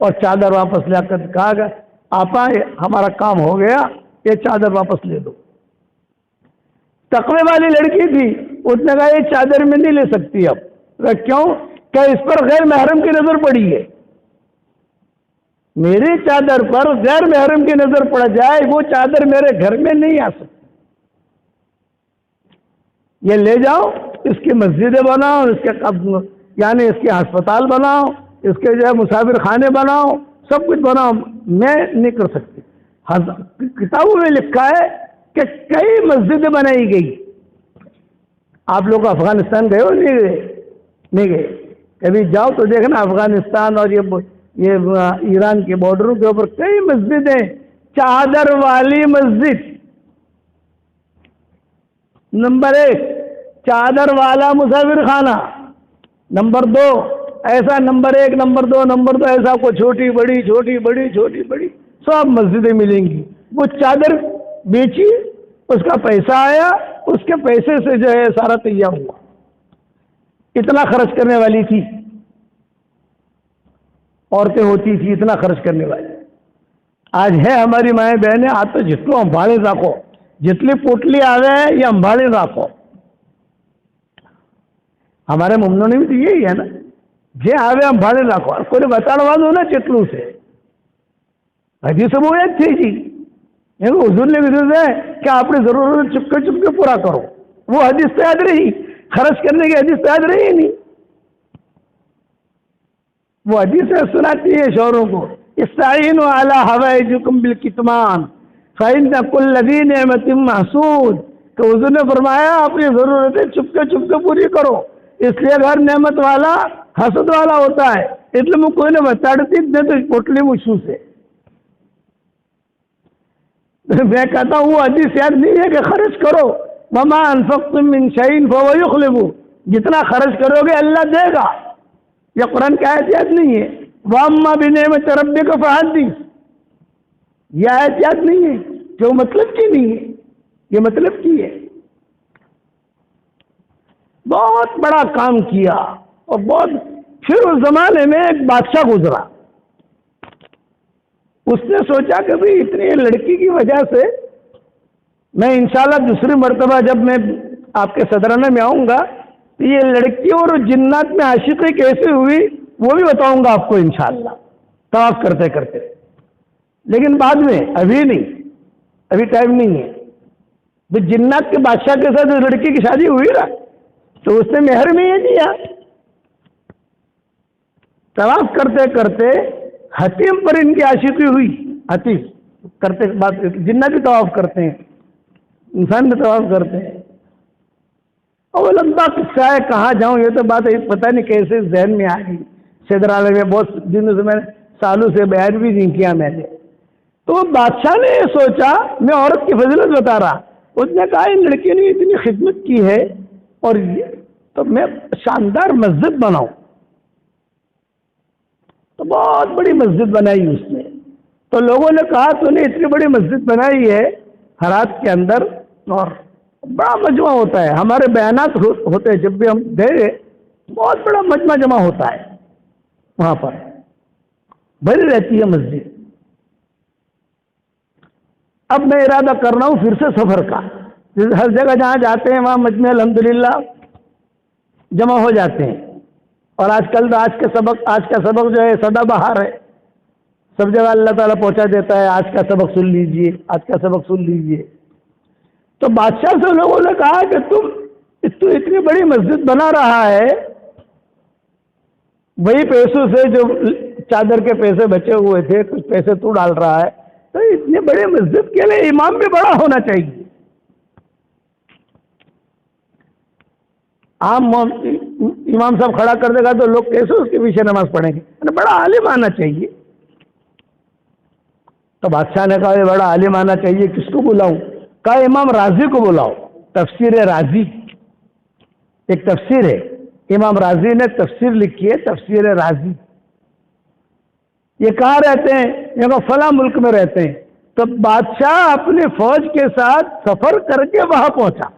اور چادر واپس لے کر کہا گیا آپا ہمارا کام ہو گیا، یہ چادر واپس لے دو. تقوی والی لڑکی تھی، اس نے کہا یہ چادر میں نہیں لے سکتی. اب کیوں؟ کہ اس پر غیر محرم کی نظر پڑی ہے. میری چادر پر غیر محرم کی نظر پڑ جائے، وہ چادر میرے گھر میں نہیں آ سکتی. یہ لے جاؤ، اس کی مسجدیں بناؤ، اس کے یعنی اس کے ہسپتال بناؤ، اس کے جو ہے مسافر خانے بناؤ، سب کچھ بناؤ، میں نہیں کر سکتی. کتابوں میں لکھا ہے کہ کئی مسجدیں بنائی گئی. آپ لوگ افغانستان گئے ہو؟ نہیں گئے؟ نہیں گئے. کبھی جاؤ تو دیکھنا افغانستان اور یہ ایران کے بارڈروں کے اوپر کئی مسجدیں. چادر والی مسجد نمبر 1، چادر والا مسافر خانہ نمبر 2 ایسا، نمبر 1 نمبر 2 نمبر 2 ایسا کو چھوٹی بڑی چھوٹی بڑی چھوٹی بڑی سب مسجدیں ملیں گی. وہ چادر بیچی، اس کا پیسہ آیا، اس کے پیسے سے جو ہے سارا تیار ہوا. اتنا خرچ کرنے والی تھی عورتیں ہوتی تھی، اتنا خرچ کرنے والی. آج ہے ہماری مائیں بہنیں، آج تو جتوں انبھاڑے راکھو، جتلی پوٹلی آوے یہ انبھاڑے راکھو. ہمارے ممنوں نے بھی تو یہی ہے نا، جے آوے انبھاڑے راکھو. کوئی بتاڑوا دو نا چتلوں سے. حدیث وہ ایک تھی جی، حضور نے بھی ہے کہ آپ نے ضرورت چپکے چپکے پورا کرو. وہ حدیث تو یاد رہی، خرچ کرنے کی حدیث تو یاد رہی نہیں. وہ حدیث سناتی ہے شوہروں کو، استعینوا علی حوائجکم بالکتمان فإن کل ذی نعمت محسود. کہ حضور نے فرمایا اپنی ضرورتیں چپکے چپکے پوری کرو، اس لیے ہر نعمت والا حسد والا ہوتا ہے. એટલે હું કોઈને બતાડતી જ નથી પોટલી હું શું છે. میں کہتا ہوں وہ حدیث یاد نہیں ہے کہ خرچ کرو، وما انفقتم من شیء فهو یخلفہ. جتنا خرچ کرو گے اللہ دے گا. یہ قرآن کی آیت یاد نہیں ہے. وَأَمَّا بِنِعْمَةِ رَبِّكَ فَحَدِّثْ. یہ آیت یاد نہیں ہے جو مطلب کی نہیں ہے، یہ مطلب کی ہے. بہت بڑا کام کیا. اور بہت پھر اس زمانے میں ایک بادشاہ گزرا. اس نے سوچا کہ بھئی اتنی لڑکی کی وجہ سے میں انشاءاللہ دوسری مرتبہ جب میں آپ کے صدرانہ میں آؤں گا تو یہ لڑکی اور جنات میں عاشقی کیسے ہوئی وہ بھی بتاؤں گا آپ کو انشاءاللہ طواف کرتے کرتے. لیکن بعد میں، ابھی نہیں، ابھی ٹائم نہیں ہے. جنات کے بادشاہ کے ساتھ لڑکی کی شادی ہوئی نا تو اس نے مہر میں یہ دیا. طواف کرتے کرتے حتیم پر ان کی عاشقی ہوئی. حتیم کرتے بات، جنات بھی طواف کرتے ہیں، انسان بھی طواف کرتے ہیں. اور لمبا قصہ ہے، کہاں جاؤں یہ تو بات پتہ نہیں کیسے ذہن میں آ گئی. صدرالے میں بہت دنوں سے میں سالوں سے بیان بھی نہیں کیا میں نے. تو بادشاہ نے یہ سوچا، میں عورت کی فضیلت بتا رہا، اس نے کہا ان لڑکی نے اتنی خدمت کی ہے اور تو میں شاندار مسجد بناؤں. تو بہت بڑی مسجد بنائی اس نے. تو لوگوں نے کہا تو نے اتنی بڑی مسجد بنائی ہے ہرات کے اندر، اور بڑا مجمع ہوتا ہے. ہمارے بیانات ہوتے ہیں جب بھی ہم گئے، بہت بڑا مجمع جمع ہوتا ہے وہاں پر، بھری رہتی ہے مسجد. اب میں ارادہ کر رہا ہوں پھر سے سفر کا. ہر جگہ جہاں جاتے ہیں وہاں مجمع الحمدللہ جمع ہو جاتے ہیں. اور آج کل تو آج کا سبق جو ہے سدا بہار ہے، سب جگہ اللہ تعالیٰ پہنچا دیتا ہے. آج کا سبق سن لیجئے، آج کا سبق سن لیجئے. تو بادشاہ سے لوگوں نے کہا کہ تم اتنی بڑی مسجد بنا رہا ہے، وہی پیسوں سے جو چادر کے پیسے بچے ہوئے تھے کچھ پیسے تو ڈال رہا ہے، تو اتنی بڑی مسجد کے لیے امام بھی بڑا ہونا چاہیے. عام امام صاحب کھڑا کر دے گا تو لوگ کیسے اس کے پیچھے نماز پڑھیں گے؟ بڑا عالم آنا چاہیے. تو بادشاہ نے کہا یہ بڑا عالم آنا چاہیے، کس کو بلاؤں؟ کہا امام راضی کو بلاؤ. تفسیر راضی ایک تفسیر ہے، امام راضی نے تفسیر لکھی ہے، تفسیر راضی. یہ کہاں رہتے ہیں؟ یہ فلاں ملک میں رہتے ہیں. تو بادشاہ اپنی فوج کے ساتھ سفر کر کے وہاں پہنچا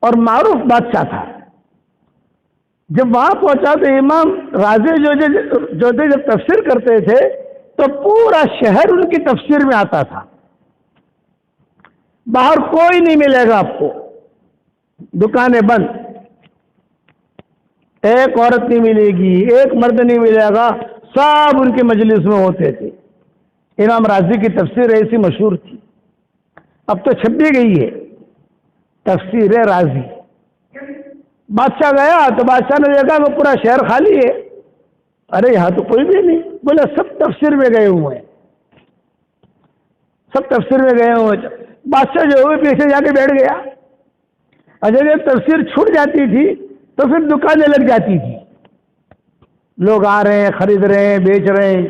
اور معروف بادشاہ تھا. جب وہاں پہنچا تو امام راضی جو تھے جب تفسیر کرتے تھے تو پورا شہر ان کی تفسیر میں آتا تھا. باہر کوئی نہیں ملے گا آپ کو، دکانیں بند، ایک عورت نہیں ملے گی، ایک مرد نہیں ملے گا، سب ان کے مجلس میں ہوتے تھے. امام راضی کی تفسیر ایسی مشہور تھی. اب تو چھپ بھی گئی ہے تفسیر راضی. بادشاہ گیا تو بادشاہ نے دیکھا کہ پورا شہر خالی ہے. ارے یہاں تو کوئی بھی نہیں. بولے سب تفسیر میں گئے ہوئے ہیں، سب تفسیر میں گئے ہوئے ہیں. بادشاہ جو ہوئے پیچھے جا کے بیٹھ گیا. اور جب تفسیر چھوٹ جاتی تھی تو پھر دکانیں لگ جاتی تھی، لوگ آ رہے ہیں، خرید رہے ہیں، بیچ رہے ہیں.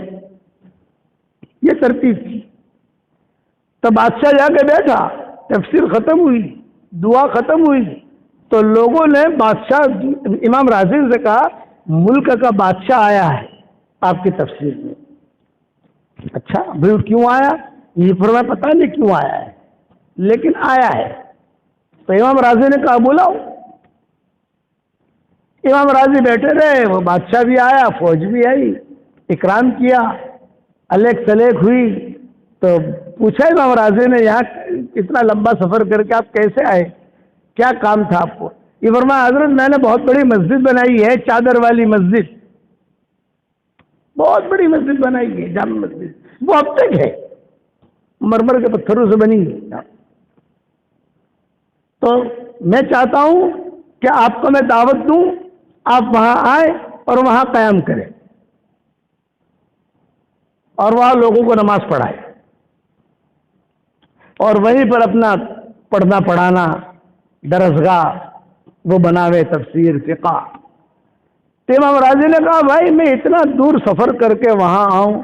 یہ ترتیب تھی. تو بادشاہ جا کے بیٹھا، تفسیر ختم ہوئی، دعا ختم ہوئی، تو لوگوں نے بادشاہ امام راضی سے کہا ملک کا بادشاہ آیا ہے آپ کی تفسیر میں. اچھا بھائی کیوں آیا؟ یہ فرمایا پتہ نہیں کیوں آیا ہے لیکن آیا ہے. تو امام راضی نے کہا بلاؤ. امام راضی بیٹھے رہے، وہ بادشاہ بھی آیا، فوج بھی آئی، اکرام کیا، الیک سلیک ہوئی. تو پوچھا امام راضی نے یہاں اتنا لمبا سفر کر کے آپ کیسے آئے، کیا کام تھا آپ کو؟ یہ فرمایا حضرت میں نے بہت بڑی مسجد بنائی ہے، چادر والی مسجد، بہت بڑی مسجد بنائی ہے، جامع مسجد، وہ اب تک ہے، مرمر کے پتھروں سے بنی ہے. تو میں چاہتا ہوں کہ آپ کو میں دعوت دوں، آپ وہاں آئیں اور وہاں قیام کریں اور وہاں لوگوں کو نماز پڑھائیں اور وہیں پر اپنا پڑھنا پڑھانا درسگاہ وہ بناوے، تفسیر فقہ. تو امام راضی نے کہا بھائی میں اتنا دور سفر کر کے وہاں آؤں،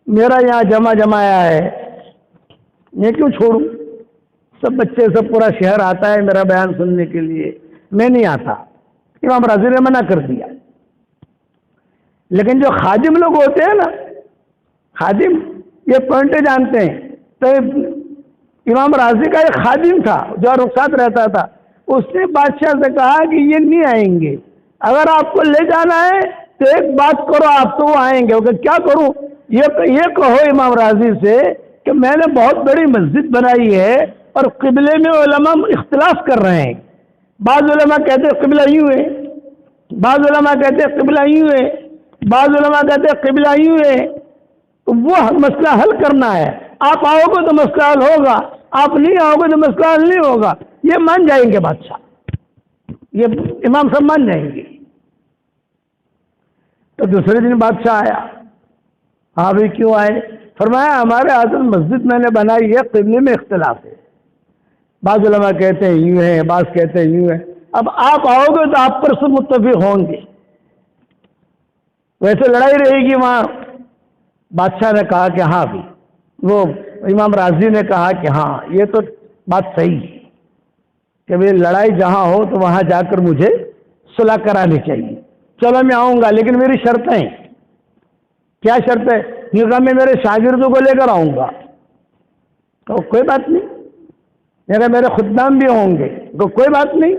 میرا یہاں جمایا ہے، میں کیوں چھوڑوں؟ سب بچے سب پورا شہر آتا ہے میرا بیان سننے کے لیے، میں نہیں آتا. امام راضی نے منع کر دیا. لیکن جو خادم لوگ ہوتے ہیں نا، خادم یہ پوائنٹ جانتے ہیں. تو امام راضی کا ایک خادم تھا جو رخصت رہتا تھا، اس نے بادشاہ سے کہا کہ یہ نہیں آئیں گے، اگر آپ کو لے جانا ہے تو ایک بات کرو، آپ تو وہ آئیں گے. کیا کروں؟ یہ کہو امام راضی سے کہ میں نے بہت بڑی مسجد بنائی ہے اور قبلے میں علماء اختلاف کر رہے ہیں. بعض علماء کہتے ہیں قبلہ یوں ہے، بعض علماء کہتے ہیں قبلہ یوں ہے، بعض علماء کہتے ہیں قبلہ یوں ہے. وہ مسئلہ حل کرنا ہے، آپ آؤ گے تو مسئلہ حل ہوگا، آپ نہیں آؤ گے تو مسئلہ حل نہیں ہوگا. یہ مان جائیں گے بادشاہ، یہ امام صاحب مان جائیں گے. تو دوسرے دن بادشاہ آیا. ہاں بھائی کیوں آئے؟ فرمایا ہمارے حضرت مسجد میں نے بنائی ہے، قبلے میں اختلاف ہے، بعض علماء کہتے ہیں یوں ہے، بعض کہتے ہیں یوں ہے. اب آپ آؤ گے تو آپ پر سب متفق ہوں گے، ویسے لڑائی رہے گی وہاں. بادشاہ نے کہا کہ ہاں بھی، وہ امام راضی نے کہا کہ ہاں یہ تو بات صحیح ہے کہ بھائی لڑائی جہاں ہو تو وہاں جا کر مجھے صلح کرانی چاہیے. چلو میں آؤں گا لیکن میری شرطیں. کیا شرط ہے؟ یہ کہا میں میرے شاگردوں کو لے کر آؤں گا. تو کوئی بات نہیں، میرے خدام بھی ہوں گے تو کوئی بات نہیں.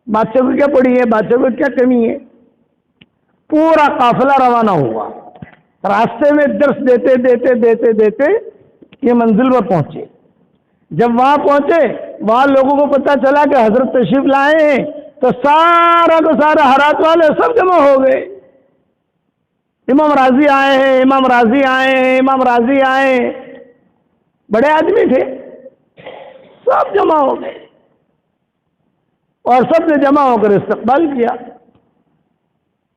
بادشاہ کو کیا پڑی ہے، بادشاہ کو کیا کمی ہے. پورا قافلہ روانہ ہوا، راستے میں درس دیتے دیتے دیتے دیتے یہ منزل پر پہنچے. جب وہاں پہنچے وہاں لوگوں کو پتہ چلا کہ حضرت تشریف لائے ہیں تو سارا کو سارا ہرات والے سب جمع ہو گئے. امام راضی آئے ہیں، امام راضی آئے ہیں، امام راضی آئے ہیں. بڑے آدمی تھے، سب جمع ہو گئے اور سب نے جمع ہو کر استقبال کیا.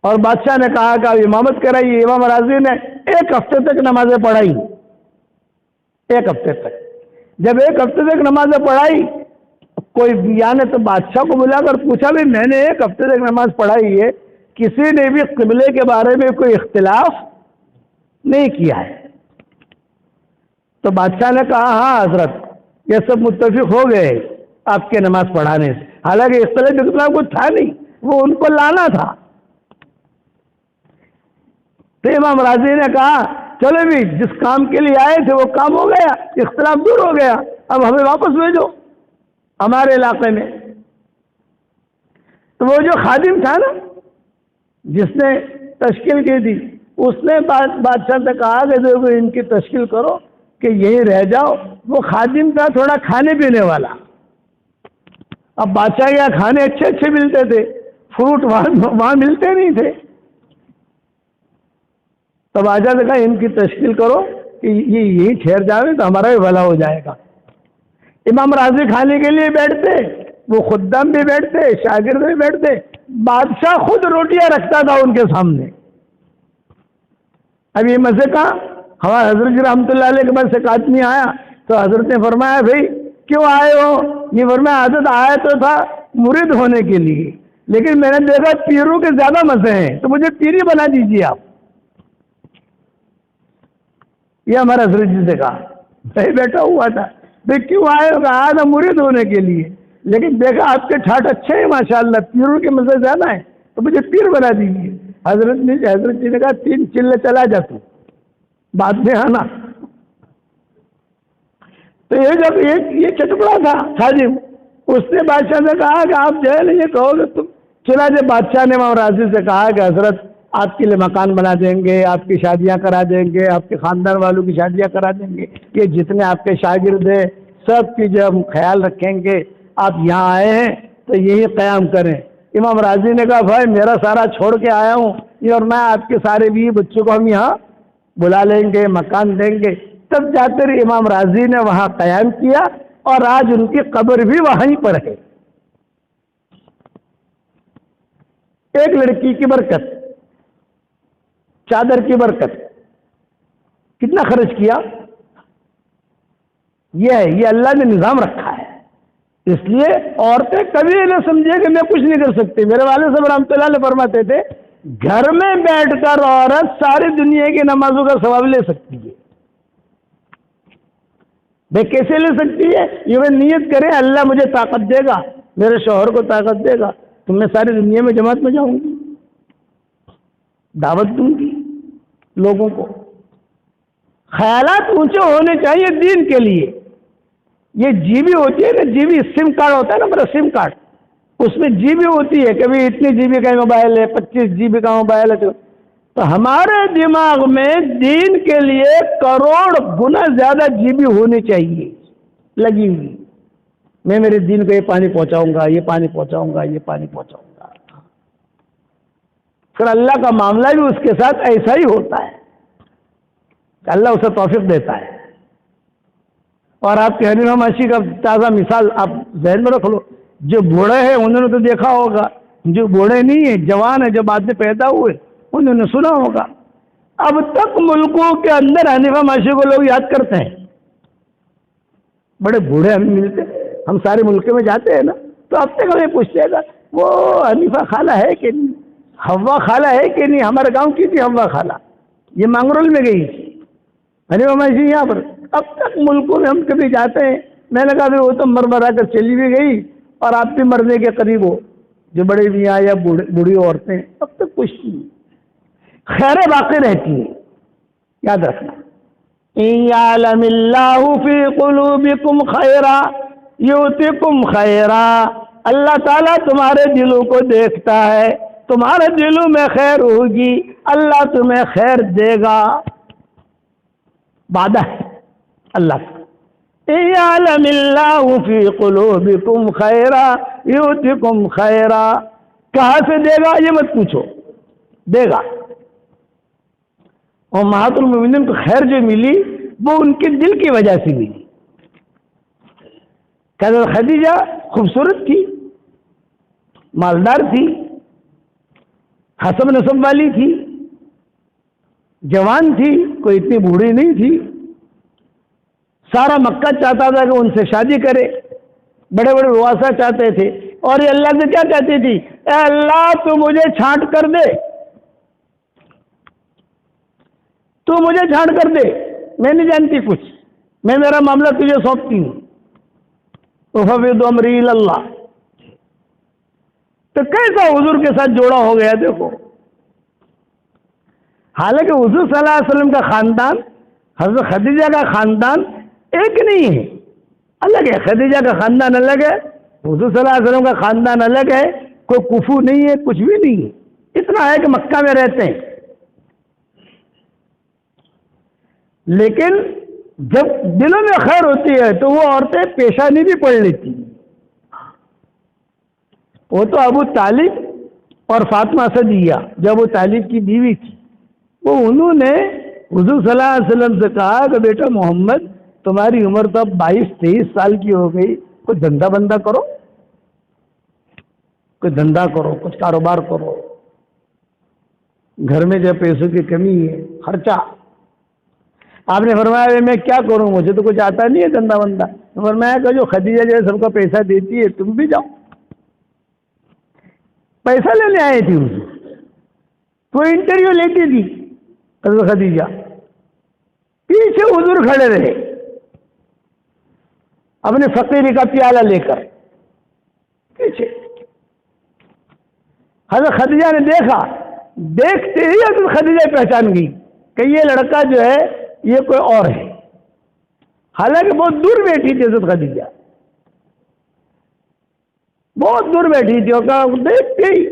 اور بادشاہ نے کہا کہ امامت کرائی. امام راضی نے 1 ہفتے تک نمازیں پڑھائی. 1 ہفتے تک. جب 1 ہفتے تک نمازیں پڑھائی، کوئی نے تو بادشاہ کو بلا کر پوچھا بھی میں نے 1 ہفتے تک نماز پڑھائی ہے، کسی نے بھی قبلے کے بارے میں کوئی اختلاف نہیں کیا ہے. تو بادشاہ نے کہا ہاں حضرت یہ سب متفق ہو گئے آپ کے نماز پڑھانے سے. حالانکہ اختلاف کچھ تھا نہیں، وہ ان کو لانا تھا. تو امام راضی نے کہا چلو بھی جس کام کے لیے آئے تھے وہ کام ہو گیا، اختلاف دور ہو گیا، اب ہمیں واپس بھیجو ہمارے علاقے میں. تو وہ جو خادم تھا نا جس نے تشکیل کی تھی، اس نے بادشاہ سے کہا کہ دیکھو ان کی تشکیل کرو کہ یہیں رہ جاؤ. وہ خادم تھا تھوڑا کھانے پینے والا. اب بادشاہ کے یہاں کھانے اچھے اچھے ملتے تھے، فروٹ وہاں ملتے نہیں تھے. تو بادشاہ نے کہا ان کی تشکیل کرو کہ یہ یہیں ٹھہر جائے تو ہمارا بھی بھلا ہو جائے گا. امام راضی کھانے کے لیے بیٹھتے، وہ خدام بھی بیٹھتے، شاگرد بھی بیٹھتے. بادشاہ خود روٹیاں رکھتا تھا ان کے سامنے. اب یہ مزے کا ہمارے حضرت جی رحمۃ اللہ علیہ کے پاس ایک آدمی آیا تو حضرت نے فرمایا بھائی کیوں آئے ہو؟ یہ فرمایا حضرت آیا تو تھا مرید ہونے کے لیے، لیکن میں نے دیکھا پیروں کے زیادہ مزے ہیں تو مجھے پیری بنا دیجیے آپ. یہ ہمارا حضرت جی سے کہا. میں بیٹھا ہوا تھا، بھائی کیوں آئے ہو؟ کہا تھا مرید ہونے کے لیے. لیکن دیکھا آپ کے ٹھاٹ اچھے ہیں ماشاءاللہ، پیروں کے مزے زیادہ ہیں تو مجھے پیر بنا دیجیے۔ حضرت جی نے کہا 3 چلے چلا جا تو بعد میں آنا۔ تو یہ جب یہ چٹکڑا تھا خادم، اس نے بادشاہ سے کہا کہ آپ جو ہے نا یہ کہو گے تم، چنانچہ بادشاہ نے امام راضی سے کہا کہ حضرت آپ کے لیے مکان بنا دیں گے، آپ کی شادیاں کرا دیں گے، آپ کے خاندان والوں کی شادیاں کرا دیں گے، یہ جتنے آپ کے شاگرد ہیں سب کی جو ہم خیال رکھیں گے، آپ یہاں آئے ہیں تو یہی قیام کریں۔ امام راضی نے کہا بھائی میرا سارا چھوڑ کے آیا ہوں یہ، اور میں آپ کے سارے بھی بچوں کو ہم یہاں بلا لیں گے، مکان دیں گے۔ تب جا کر امام راضی نے وہاں قیام کیا، اور آج ان کی قبر بھی وہیں پر ہے۔ ایک لڑکی کی برکت، چادر کی برکت، کتنا خرچ کیا؟ یہ اللہ نے نظام رکھا ہے۔ اس لیے عورتیں کبھی نہ سمجھے کہ میں کچھ نہیں کر سکتی۔ میرے والد صاحب رحمۃ اللہ علیہ فرماتے تھے گھر میں بیٹھ کر عورت ساری دنیا کی نمازوں کا ثواب لے سکتی ہے۔ بھائی کیسے لے سکتی ہے؟ یہ وہ نیت کرے اللہ مجھے طاقت دے گا، میرے شوہر کو طاقت دے گا تو میں ساری دنیا میں جماعت میں جاؤں گی، دعوت دوں گی لوگوں کو۔ خیالات اونچے ہونے چاہیے دین کے لیے۔ یہ جی بی ہوتی ہے نا، جی بی سم کارڈ ہوتا ہے نا، میرا سم کارڈ، اس میں جی بی ہوتی ہے، کبھی اتنی جی بی کا موبائل ہے، 25 جی بی کا موبائل ہے، تو ہمارے دماغ میں دین کے لیے کروڑ گنا زیادہ جی بی ہونی چاہیے لگی ہوئی۔ میں میرے دین کو یہ پانی پہنچاؤں گا، یہ پانی پہنچاؤں گا، یہ پانی پہنچاؤں گا۔ پھر اللہ کا معاملہ بھی اس کے ساتھ ایسا ہی ہوتا ہے کہ اللہ اسے توفیق دیتا ہے۔ اور آپ کے حنیفہ ماشی کا تازہ مثال آپ ذہن میں رکھ لو، جو بوڑھے ہیں انہوں نے تو دیکھا ہوگا، جو بوڑھے نہیں ہیں، جوان ہیں، جو بعد میں پیدا ہوئے انہوں نے سنا ہوگا۔ اب تک ملکوں کے اندر حنیفہ ماشی کو لوگ یاد کرتے ہیں۔ بڑے بوڑھے ہمیں ملتے، ہم سارے ملک میں جاتے ہیں نا، تو اب تک ہمیں پوچھتے گا وہ حنیفہ خالہ ہے کہ نہیں، حوا خالہ ہے کہ نہیں۔ ہمارے گاؤں کی تھی حوا خالہ، یہ مانگرول میں گئی تھی حنیفہ ماشی یہاں پر۔ اب تک ملکوں میں ہم کبھی جاتے ہیں، میں نے کہا وہ تو مر مرا کر چلی بھی گئی اور آپ بھی مرنے کے قریب ہو، جو بڑے میاں یا بوڑھی عورتیں، اب تک کچھ نہیں، خیریں باقی رہتی ہیں۔ یاد رکھنا، إِن يَعْلَمِ اللَّهُ فِي قُلُوبِكُمْ خَيْرًا يُؤْتِكُمْ خَيْرًا، اللہ تعالیٰ تمہارے دلوں کو دیکھتا ہے، تمہارے دلوں میں خیر ہوگی، اللہ تمہیں خیر دے گا، وعدہ ہے اللہ کا۔ إِن يَعْلَمِ اللَّهُ فِي قُلُوبِكُمْ خَيْرًا يُؤْتِكُمْ خَيْرًا، کہاں سے دے گا یہ مت پوچھو، دے گا۔ اور امہات المومنین کو خیر جو ملی وہ ان کے دل کی وجہ سے ملی۔ حضرت خدیجہ خوبصورت تھی، مالدار تھی، حسب نسب والی تھی، جوان تھی، کوئی اتنی بوڑھی نہیں تھی۔ سارا مکہ چاہتا تھا کہ ان سے شادی کرے، بڑے بڑے رؤسا چاہتے تھے، اور یہ اللہ سے کیا کہتی تھی، اے اللہ تو مجھے چھانٹ کر دے، تو مجھے چھانٹ کر دے، میں نہیں جانتی کچھ، میں میرا معاملہ تجھے سونپتی ہوں، اُفَوِّضُ أَمْرِي إِلَى اللَّهِ۔ تو کیسا حضور کے ساتھ جوڑا ہو گیا دیکھو۔ حالانکہ حضور صلی اللہ علیہ وسلم کا خاندان، حضرت خدیجہ کا خاندان ایک نہیں ہے، الگ ہے۔ خدیجہ کا خاندان الگ ہے، حضور صلی اللہ علیہ وسلم کا خاندان الگ ہے، کوئی کفو نہیں ہے، کچھ بھی نہیں ہے، اتنا ہے کہ مکہ میں رہتے ہیں۔ لیکن جب دلوں میں خیر ہوتی ہے تو وہ عورتیں پیشانی بھی پڑھ لیتی ہیں۔ وہ تو ابو طالب اور فاطمہ صدیہ جو ابو طالب کی بیوی تھی، وہ انہوں نے حضور صلی اللہ علیہ وسلم سے کہا کہ بیٹا محمد تمہاری عمر تو اب 22-23 سال کی ہو گئی، کوئی دھندا بندہ کرو، کوئی دھندا کرو، کچھ کاروبار کرو، گھر میں جو پیسوں کی کمی ہے، خرچہ۔ آپ نے فرمایا میں کیا کروں، مجھے تو کچھ آتا نہیں ہے دھندا بندہ۔ فرمایا کہ جو خدیجہ جو سب کا پیسہ دیتی ہے تم بھی جاؤ۔ پیسہ لینے آئے تھی حضور، تو انٹرویو لیتی تھی حضرت خدیجہ، پیچھے حضور کھڑے رہے اپنے فقیری کا پیالہ لے کر، پیچھے. حضرت خدیجہ نے دیکھا, دیکھتے ہی حضرت خدیجہ پہچان گئی کہ یہ لڑکا جو ہے یہ کوئی اور ہے. حالانکہ بہت دور بیٹھی تھی حضرت خدیجہ, بہت دور بیٹھی تھی, اور دیکھتے ہی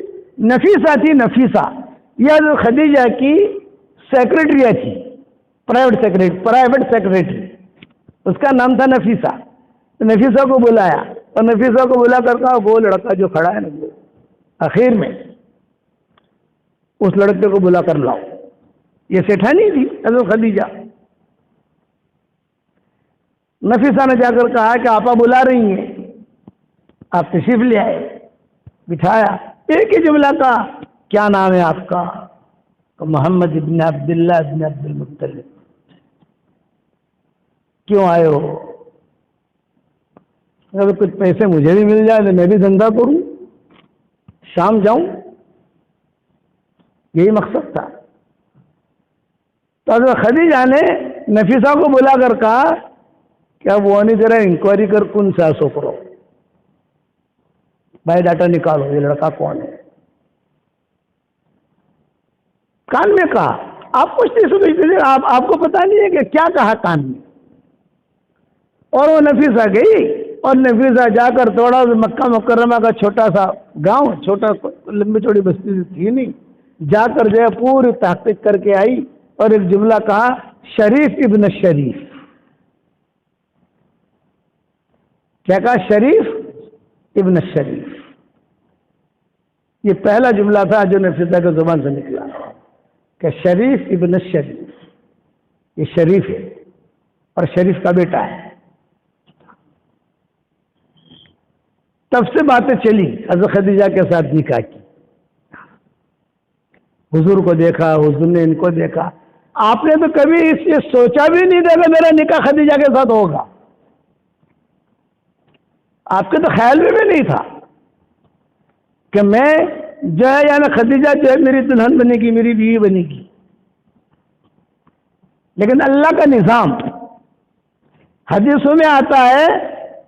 نفیسہ تھی. نفیسہ یہ حضرت خدیجہ کی سیکرٹری تھی, پرائیویٹ سیکرٹری, اس کا نام تھا نفیسہ. نفیسہ کو بلایا, اور نفیسہ کو بلا کر کہا وہ لڑکا جو کھڑا ہے نا, وہ اخیر میں اس لڑکے کو بلا کر لاؤ. یہ سیٹھانی تھی حضرت خدیجہ. نفیسہ نے جا کر کہا کہ آپا بلا رہی ہیں, آپ تشریف لے آئے. بٹھایا, ایک ہی جملہ کا, کیا نام ہے آپ کا؟ محمد ابن عبداللہ ابن عبد المطلب. کیوں آئے ہو؟ اگر کچھ پیسے مجھے بھی مل جائے تو میں بھی دھندا کروں, شام جاؤں, یہی مقصد تھا. تو حضرت خدیجہ نے نفیسہ کو بلا کر کہا کہ اب وہ نہیں ذرا انکوائری کر کون سا سو کرو, بھائی ڈاٹا نکالو, یہ لڑکا کون ہے. کان میں کہا, آپ کچھ نہیں سمجھتے تھے, آپ کو پتا نہیں ہے کہ کیا کہا کان میں. اور وہ نفیسہ گئی, اور نفیسہ جا کر تھوڑا مکہ مکرمہ کا چھوٹا سا گاؤں, چھوٹا لمبی چوڑی بستی تھی نہیں, جا کر جو ہے پوری تحقیق کر کے آئی, اور ایک جملہ کہا, شریف ابن شریف. کیا کہا؟ شریف ابن شریف. یہ پہلا جملہ تھا جو نفیسہ کے زبان سے نکلا کہ شریف ابن شریف, یہ شریف ہے اور شریف کا بیٹا ہے. تب سے باتیں چلی, حضرت خدیجہ کے ساتھ نکاح کی. حضور کو دیکھا, حضور نے ان کو دیکھا. آپ نے تو کبھی اس سے سوچا بھی نہیں تھا کہ میرا نکاح خدیجہ کے ساتھ ہوگا. آپ کے تو خیال میں بھی نہیں تھا کہ میں جو ہے یعنی خدیجہ جو ہے میری دلہن بنے گی, میری بیوی بنے گی. لیکن اللہ کا نظام, حدیثوں میں آتا ہے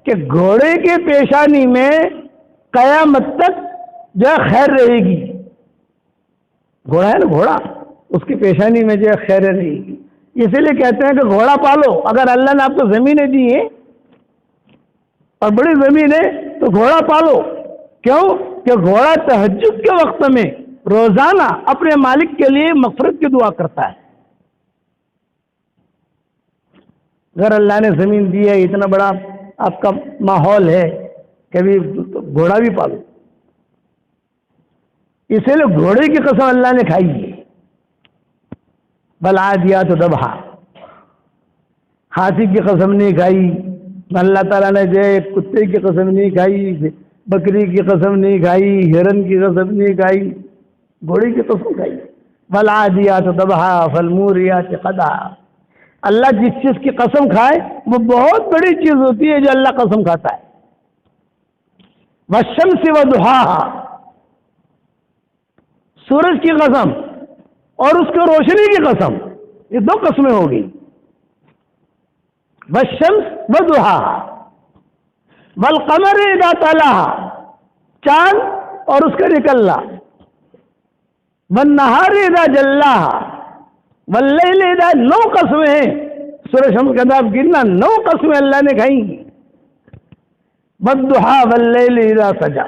کہ گھوڑے کی پیشانی میں قیامت تک جو ہے خیر رہے گی. گھوڑا ہے نا, گھوڑا, اس کی پیشانی میں جو ہے خیر رہے گی. اسی لیے کہتے ہیں کہ گھوڑا پالو. اگر اللہ نے آپ کو زمینیں دی ہیں اور بڑی زمین ہے تو گھوڑا پالو. کیوں کہ گھوڑا تہجد کے وقت میں روزانہ اپنے مالک کے لیے مغفرت کی دعا کرتا ہے. اگر اللہ نے زمین دی ہے, اتنا بڑا آپ کا ماحول ہے, کبھی گھوڑا بھی پالو. اسی لیے گھوڑے کی قسم اللہ نے کھائی ہے. والعادیات ضبحا, ہاتھی کی قسم نہیں کھائی. اللہ تعالیٰ نے جو کتے کی قسم نہیں کھائی, بکری کی قسم نہیں کھائی, ہرن کی قسم نہیں کھائی, گھوڑے کی قسم کھائی. والعادیات ضبحا فالموریات قدحا. اللہ جس چیز کی قسم کھائے وہ بہت بڑی چیز ہوتی ہے جو اللہ قسم کھاتا ہے. والشمس وضحاہا, سورج کی قسم اور اس کی روشنی کی قسم, یہ دو قسمیں ہو گئی. والشمس وضحاہا والقمر اذا تلاہا, چاند اور اس کا نکلنا. والنہار اذا جلاہا واللیل اذا, 9 قسمیں ہیں سورہ شمس کے اندر گننا, 9 قسمیں اللہ نے کھائی. والضحا واللیل اذا سجا,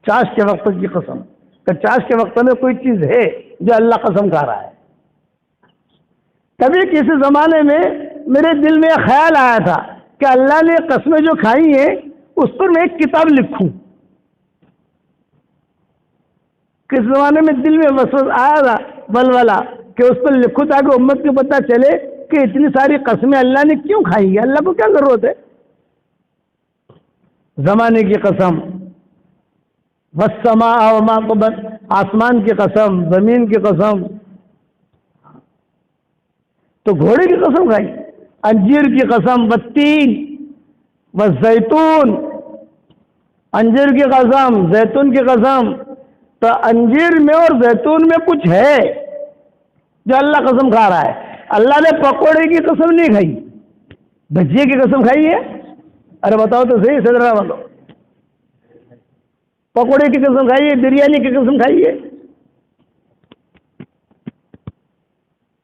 چاش کے وقت کی قسم, کہ چاش کے وقت میں کوئی چیز ہے جو اللہ قسم کھا رہا ہے. کبھی کسی زمانے میں میرے دل میں خیال آیا تھا کہ اللہ نے قسمیں جو کھائی ہیں اس پر میں ایک کتاب لکھوں. کس زمانے میں دل میں وسوسہ آیا تھا, ولولہ, کہ اس پر لکھوں تاکہ امت کو پتہ چلے کہ اتنی ساری قسمیں اللہ نے کیوں کھائی ہے, اللہ کو کیا ضرورت ہے. زمانے کی قسم, والسماء وما طبق, آسمان کی قسم, زمین کی قسم. تو گھوڑے کی قسم کھائی. انجیر کی قسم, والتین والزیتون, انجیر کی قسم, زیتون کی قسم. تو انجیر میں اور زیتون میں کچھ ہے جو اللہ قسم کھا رہا ہے. اللہ نے پکوڑے کی قسم نہیں کھائی, بھجیے کی قسم کھائی ہے. ارے بتاؤ تو صحیح, صدرہ والو, پکوڑے کی قسم کھائیے, بریانی کی قسم کھائیے.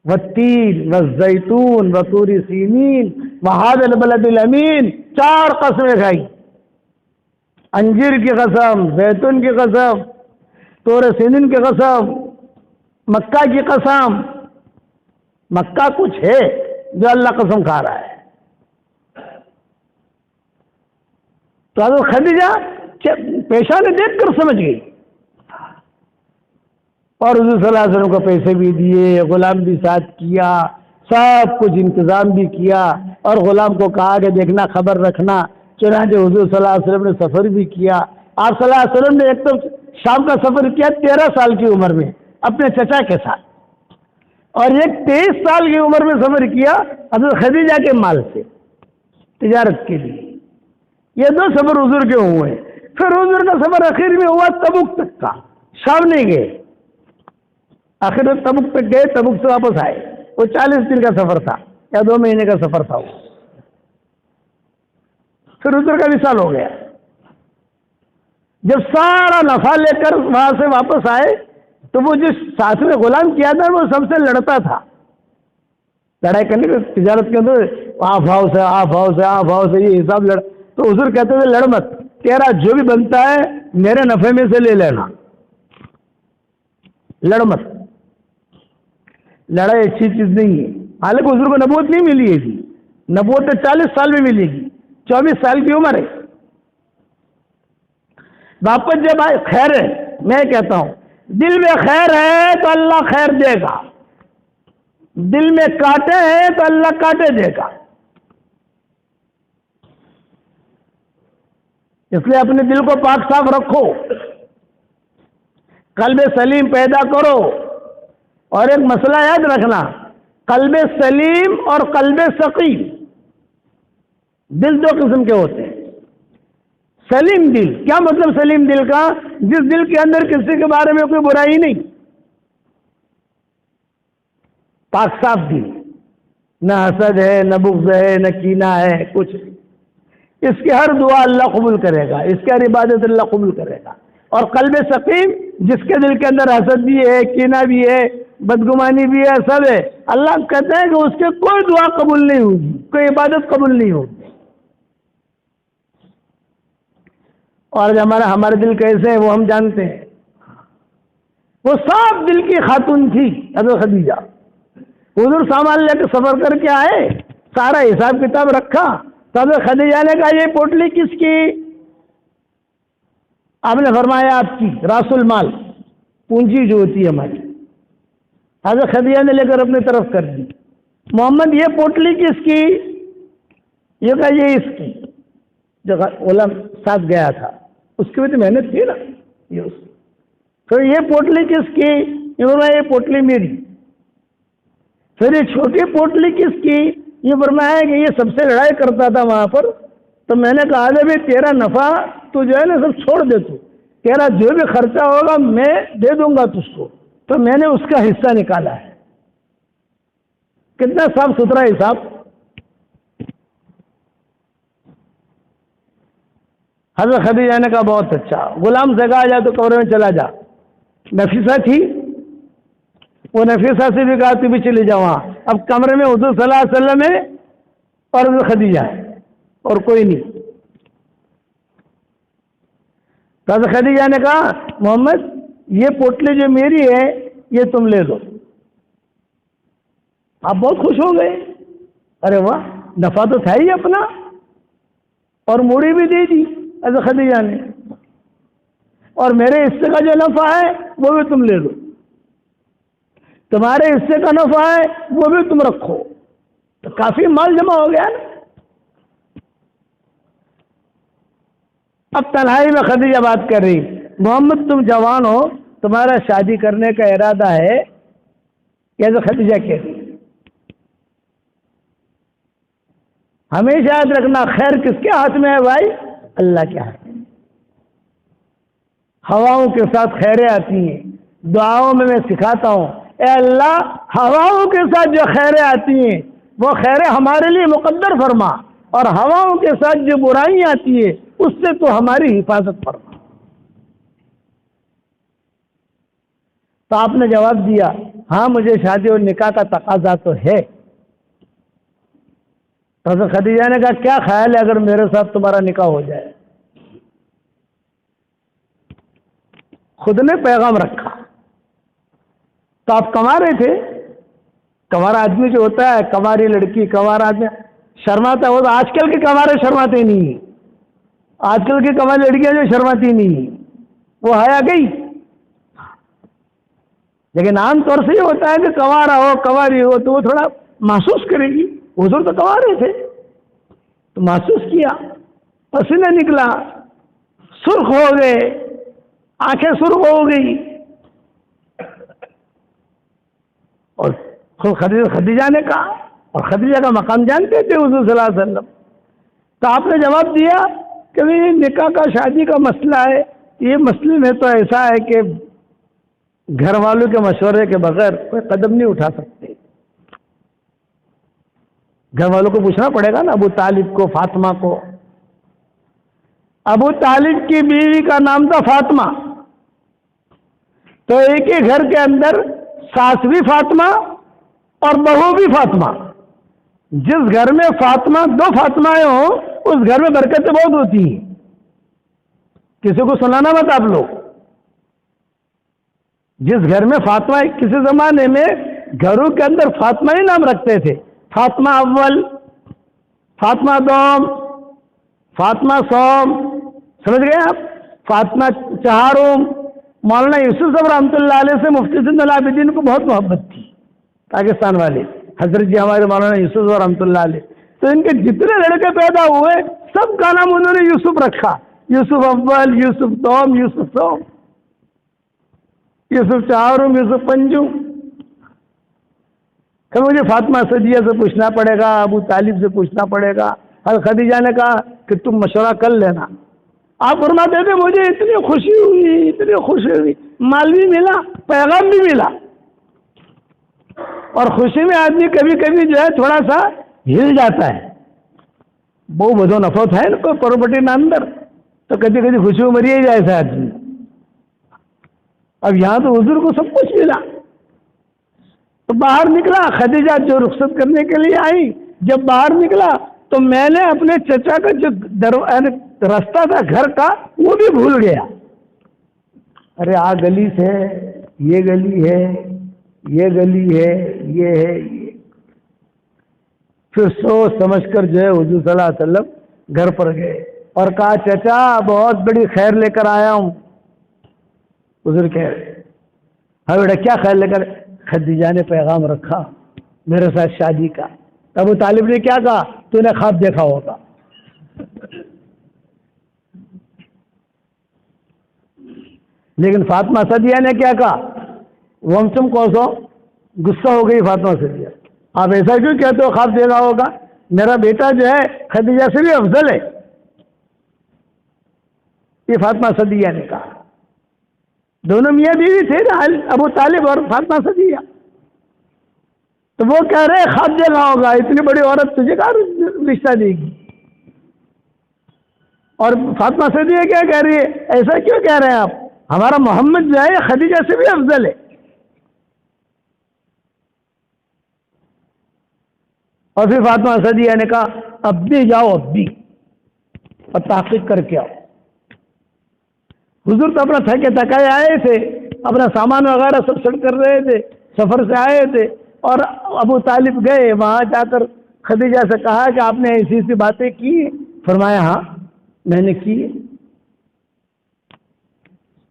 والتین والزیتون وطور سینین وہذا البلد الامین, 4 قسمیں کھائی. انجیر کی قسم, زیتون کی قسم, طور سینین کی قسم, مکہ کی قسم. مکہ کچھ ہے جو اللہ قسم کھا رہا ہے. تو حضرت خدیجہ پیشہ نے دیکھ کر سمجھ گئی, اور حضور صلی اللہ علیہ وسلم کو پیسے بھی دیے, غلام بھی ساتھ کیا, سب کچھ انتظام بھی کیا, اور غلام کو کہا کہ دیکھنا خبر رکھنا. چنانچہ حضور صلی اللہ علیہ وسلم نے سفر بھی کیا. آپ صلی اللہ علیہ وسلم نے ایک تو شام کا سفر کیا 13 سال کی عمر میں اپنے چچا کے ساتھ, اور ایک 23 سال کی عمر میں سفر کیا حضرت خدیجہ کے مال سے تجارت کے لیے. یہ 2 سفر حضور کے ہوئے. پھر حضور کا سفر آخر میں ہوا تبوک تک کا, شام نہیں گئے, آخر میں تبوک تک گئے, تبوک سے واپس آئے. وہ 40 دن کا سفر تھا یا 2 مہینے کا سفر تھا وہ. پھر حضور کا وصال ہو گیا. جب سارا نفع لے کر وہاں سے واپس آئے تو وہ جو ساتھ میں غلام کیا تھا وہ سب سے لڑتا تھا. لڑائی کرنے کے تجارت کے اندر آپ ہاؤ سے یہ حساب لڑ. تو حضور کہتے تھے لڑ مت, تیرا جو بھی بنتا ہے میرے نفع میں سے لے لینا, لڑ مت. لڑائی اچھی چیز نہیں ہے. حالانکہ حضور کو نبوت نہیں ملی ہے جی, نبوت 40 سال میں ملے گی, 24 سال کی عمر ہے. واپس جب آئے, خیر ہے, میں کہتا ہوں دل میں خیر ہے تو اللہ خیر دے گا, دل میں کاٹے ہیں تو اللہ کاٹے دے گا. اس لیے اپنے دل کو پاک صاف رکھو, قلب سلیم پیدا کرو. اور ایک مسئلہ یاد رکھنا, قلب سلیم اور قلب سقیم, دل 2 قسم کے ہوتے ہیں. سلیم دل, کیا مطلب سلیم دل کا؟ جس دل کے اندر کسی کے بارے میں کوئی برائی نہیں, پاک صاف دل, نہ حسد ہے, نہ بغض ہے, نہ کینہ ہے, کچھ نہیں. اس کی ہر دعا اللہ قبول کرے گا, اس کی ہر عبادت اللہ قبول کرے گا. اور قلب سقیم, جس کے دل کے اندر حسد بھی ہے, کینہ بھی ہے, بدگمانی بھی ہے, سب ہے, اللہ کہتے ہیں کہ اس کے کوئی دعا قبول نہیں ہوگی, کوئی عبادت قبول نہیں ہوگی. اور ہمارے دل کیسے ہیں وہ ہم جانتے ہیں. وہ صاف دل کی خاتون تھی حضرت خدیجہ. حضور سامان لے کے سفر کر کے آئے, سارا حساب کتاب رکھا. تو حضرت خدیجہ نے کہا یہ پوٹلی کس کی؟ آپ نے فرمایا آپ کی, راس المال, پونجی جو ہوتی ہے ہماری. حضرت خدیجہ نے لے کر اپنی طرف کر دی. محمد یہ پوٹلی کس کی؟ یہ کہا یہ اس کی. جو غلام ساتھ گیا تھا اس کی بھی تو محنت تھی نا, یہ اس کی. تو یہ پوٹلی کس کی؟ یہ پوٹلی میری. پھر یہ چھوٹی پوٹلی کس کی؟ یہ فرمایا کہ یہ سب سے لڑائی کرتا تھا وہاں پر. تو میں نے کہا کہ تیرا نفع تو جو ہے نا سب چھوڑ دے, تو تیرا جو بھی خرچہ ہوگا میں دے دوں گا تجھ کو. تو میں نے اس کا حصہ نکالا ہے. کتنا صاف ستھرا حساب. حضرت خدیجہ نے کہا بہت اچھا. غلام سے کہا جا تو کمرے میں چلا جا. نفیسہ تھی, وہ نفیسہ سے بھی کہا تو بھی چلی جا وہاں. اب کمرے میں حضور صلی اللہ علیہ وسلم ہے اور حضرت خدیجہ ہے اور کوئی نہیں. تو حضرت خدیجہ نے کہا محمد یہ پوٹلی جو میری ہے یہ تم لے دو. آپ بہت خوش ہو گئے. ارے واہ, نفع تو تھا ہی اپنا, اور موڑی بھی دے دی حضرت خدیجہ نے, اور میرے حصے کا جو نفع ہے وہ بھی تم لے لو, تمہارے حصے کا نفع ہے وہ بھی تم رکھو. تو کافی مال جمع ہو گیا نا. اب تنہائی میں خدیجہ بات کر رہی, محمد تم جوان ہو, تمہارا شادی کرنے کا ارادہ ہے؟ کیسے خدیجہ کہہ رہی, ہمیشہ یاد رکھنا خیر کس کے ہاتھ میں ہے بھائی؟ اللہ کے ہاتھ میں. ہواؤں کے ساتھ خیریں آتی ہیں. دعاؤں میں سکھاتا ہوں, اے اللہ ہواؤں کے ساتھ جو خیریں آتی ہیں وہ خیریں ہمارے لیے مقدر فرما, اور ہواؤں کے ساتھ جو برائیاں آتی ہیں اس سے تو ہماری حفاظت فرما. تو آپ نے جواب دیا ہاں مجھے شادی اور نکاح کا تقاضا تو ہے. تو حضرت خدیجہ نے کہا کیا خیال ہے اگر میرے ساتھ تمہارا نکاح ہو جائے؟ خود نے پیغام رکھا. تو آپ کما رہے تھے. کنوارا آدمی جو ہوتا ہے، کنواری لڑکی، کنوارا آدمی شرماتا ہے. وہ تو آج کل کے کنوارے شرماتے نہیں. آج کل کی کنواری لڑکیاں جو شرماتی نہیں، وہ حیا گئی. لیکن عام طور سے یہ ہوتا ہے کہ کنوارا ہو کنواری ہو تو وہ تھوڑا محسوس کرے گی. حضور تو کنوارے تھے تو محسوس کیا، پسینہ نکلا، سرخ ہو گئے، آنکھیں سرخ ہو گئی. اور خدیجہ نے کہا، اور خدیجہ کا مقام جانتے تھے حضور صلی اللہ علیہ وسلم. تو آپ نے جواب دیا کہ نکاح کا شادی کا مسئلہ ہے، یہ مسئلے میں تو ایسا ہے کہ گھر والوں کے مشورے کے بغیر کوئی قدم نہیں اٹھا سکتے. گھر والوں کو پوچھنا پڑے گا نا. ابو طالب کو، فاطمہ کو. ابو طالب کی بیوی کا نام تھا فاطمہ. تو ایک ہی گھر کے اندر ساس بھی فاطمہ اور بہو بھی فاطمہ. جس گھر میں فاطمہ، دو فاطمائیں ہوں، اس گھر میں برکتیں بہت ہوتی ہیں. کسی کو سنانا مت آپ لوگ. جس گھر میں فاطمہ، کسی زمانے میں گھروں کے اندر فاطمہ ہی نام رکھتے تھے. فاطمہ اول، فاطمہ دوم، فاطمہ سوم، سمجھ گئے آپ؟ فاطمہ چہارم. مولانا یوسف صاحب رحمۃ اللہ علیہ سے مفتی زین العابدین کو بہت محبت تھی، پاکستان والے حضرت جی ہمارے مولانا یوسف صاحب رحمۃ اللہ علیہ. تو ان کے جتنے لڑکے پیدا ہوئے سب کا نام انہوں نے یوسف رکھا. یوسف اول، یوسف دوم، یوسف سوم، یوسف چہارم، یوسف پنجم. کہ مجھے فاطمہ صدیہ سے پوچھنا پڑے گا، ابو طالب سے پوچھنا پڑے گا. حضرت خدیجہ نے کہا کہ تم مشورہ کر لینا. آپ فرماتے تھے مجھے اتنی خوشی ہوئی، اتنی خوشی ہوئی، مال بھی ملا، پیغام بھی ملا. اور خوشی میں آدمی کبھی کبھی جو ہے تھوڑا سا ہل جاتا ہے. بہو بدو نفرت ہے نا کوئی پراپرٹی نہ اندر، تو کبھی کبھی خوشی مری ہی جائے ایسا آدمی. اب یہاں تو حضور کو سب کچھ ملا. تو باہر نکلا، خدیجہ جو رخصت کرنے کے لیے آئی، جب باہر نکلا تو میں نے اپنے چچا کا جو راستہ تھا گھر کا وہ بھی بھول گیا. ارے آ گلی سے، یہ گلی ہے، یہ گلی ہے، یہ ہے، یہ. پھر سوچ سمجھ کر جو ہے حضور صلی اللہ علیہ وسلم گھر پر گئے اور کہا چچا بہت بڑی خیر لے کر آیا ہوں. حضور کہہ رہے ہاں بیٹا کیا خیر لے کر؟ خدیجہ نے پیغام رکھا میرے ساتھ شادی کا. ابو طالب نے کیا کہا؟ تو نے خواب دیکھا ہوگا. لیکن فاطمہ صدیہ نے کیا کہا؟ ومسم کوسو غصہ ہو گئی فاطمہ صدیہ. آپ ایسا کیوں کہتے ہو خواب دیکھا ہوگا؟ میرا بیٹا جو ہے خدیجہ سے بھی افضل ہے. یہ فاطمہ صدیہ نے کہا. دونوں میاں بیوی تھے نا، ابو طالب اور فاطمہ صدیہ. تو وہ کہہ رہے خواب دیکھا ہوگا، اتنی بڑی عورت تجھے کہاں رشتہ دے گی؟ اور فاطمہ صدیہ کیا کہہ رہی ہے؟ ایسا کیوں کہہ رہے ہیں آپ؟ ہمارا محمد جو ہے خدیجہ سے بھی افضل ہے. اور پھر فاطمہ صدیہ نے کہا اب بھی جاؤ، اب بھی، اور تحقیق کر کے آؤ. حضور تو اپنا تھکے تھکائے آئے تھے، اپنا سامان وغیرہ سب سیٹ کر رہے تھے، سفر سے آئے تھے. اور ابو طالب گئے، وہاں جا کر خدیجہ سے کہا کہ آپ نے ایسی ایسی باتیں کی؟ فرمایا ہاں میں نے کی.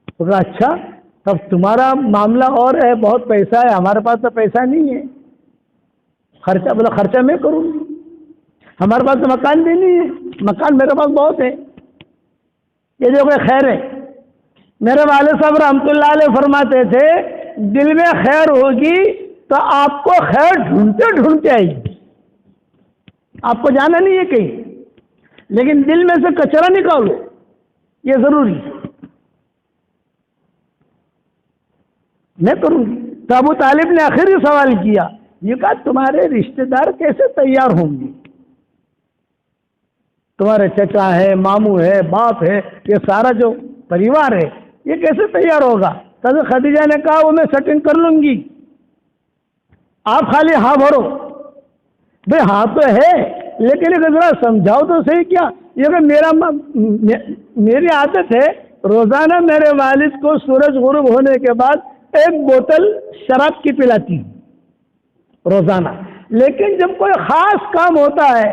تو کہا اچھا تب تمہارا معاملہ اور ہے، بہت پیسہ ہے، ہمارے پاس تو پیسہ نہیں ہے. خرچہ بولا خرچہ میں کروں گی، ہمارے پاس تو مکان بھی نہیں ہے، مکان میرے پاس بہت ہے. یہ جو کوئی خیر ہے. میرے والد صاحب رحمۃ اللہ علیہ فرماتے تھے دل میں خیر ہوگی تو آپ کو خیر ڈھونڈتے ڈھونڈتے آئے گی. آپ کو جانا نہیں ہے کہیں، لیکن دل میں سے کچرا نکالو، یہ ضروری ہے. میں کروں گی. تو ابو طالب نے آخری سوال کیا، یہ کہا تمہارے رشتہ دار کیسے تیار ہوں گے؟ تمہارے چچا ہے، ماموں ہے، باپ ہے، یہ سارا جو پریوار ہے یہ کیسے تیار ہوگا؟ حضرت خدیجہ نے کہا وہ میں سیٹنگ کر لوں گی، آپ خالی ہاں بھرو۔ بھائی ہاں تو ہے، لیکن ذرا سمجھاؤ تو صحیح کیا۔ یہ کہ میری عادت ہے روزانہ میرے والد کو سورج غروب ہونے کے بعد 1 بوتل شراب کی پلاتی ہوں روزانہ، لیکن جب کوئی خاص کام ہوتا ہے،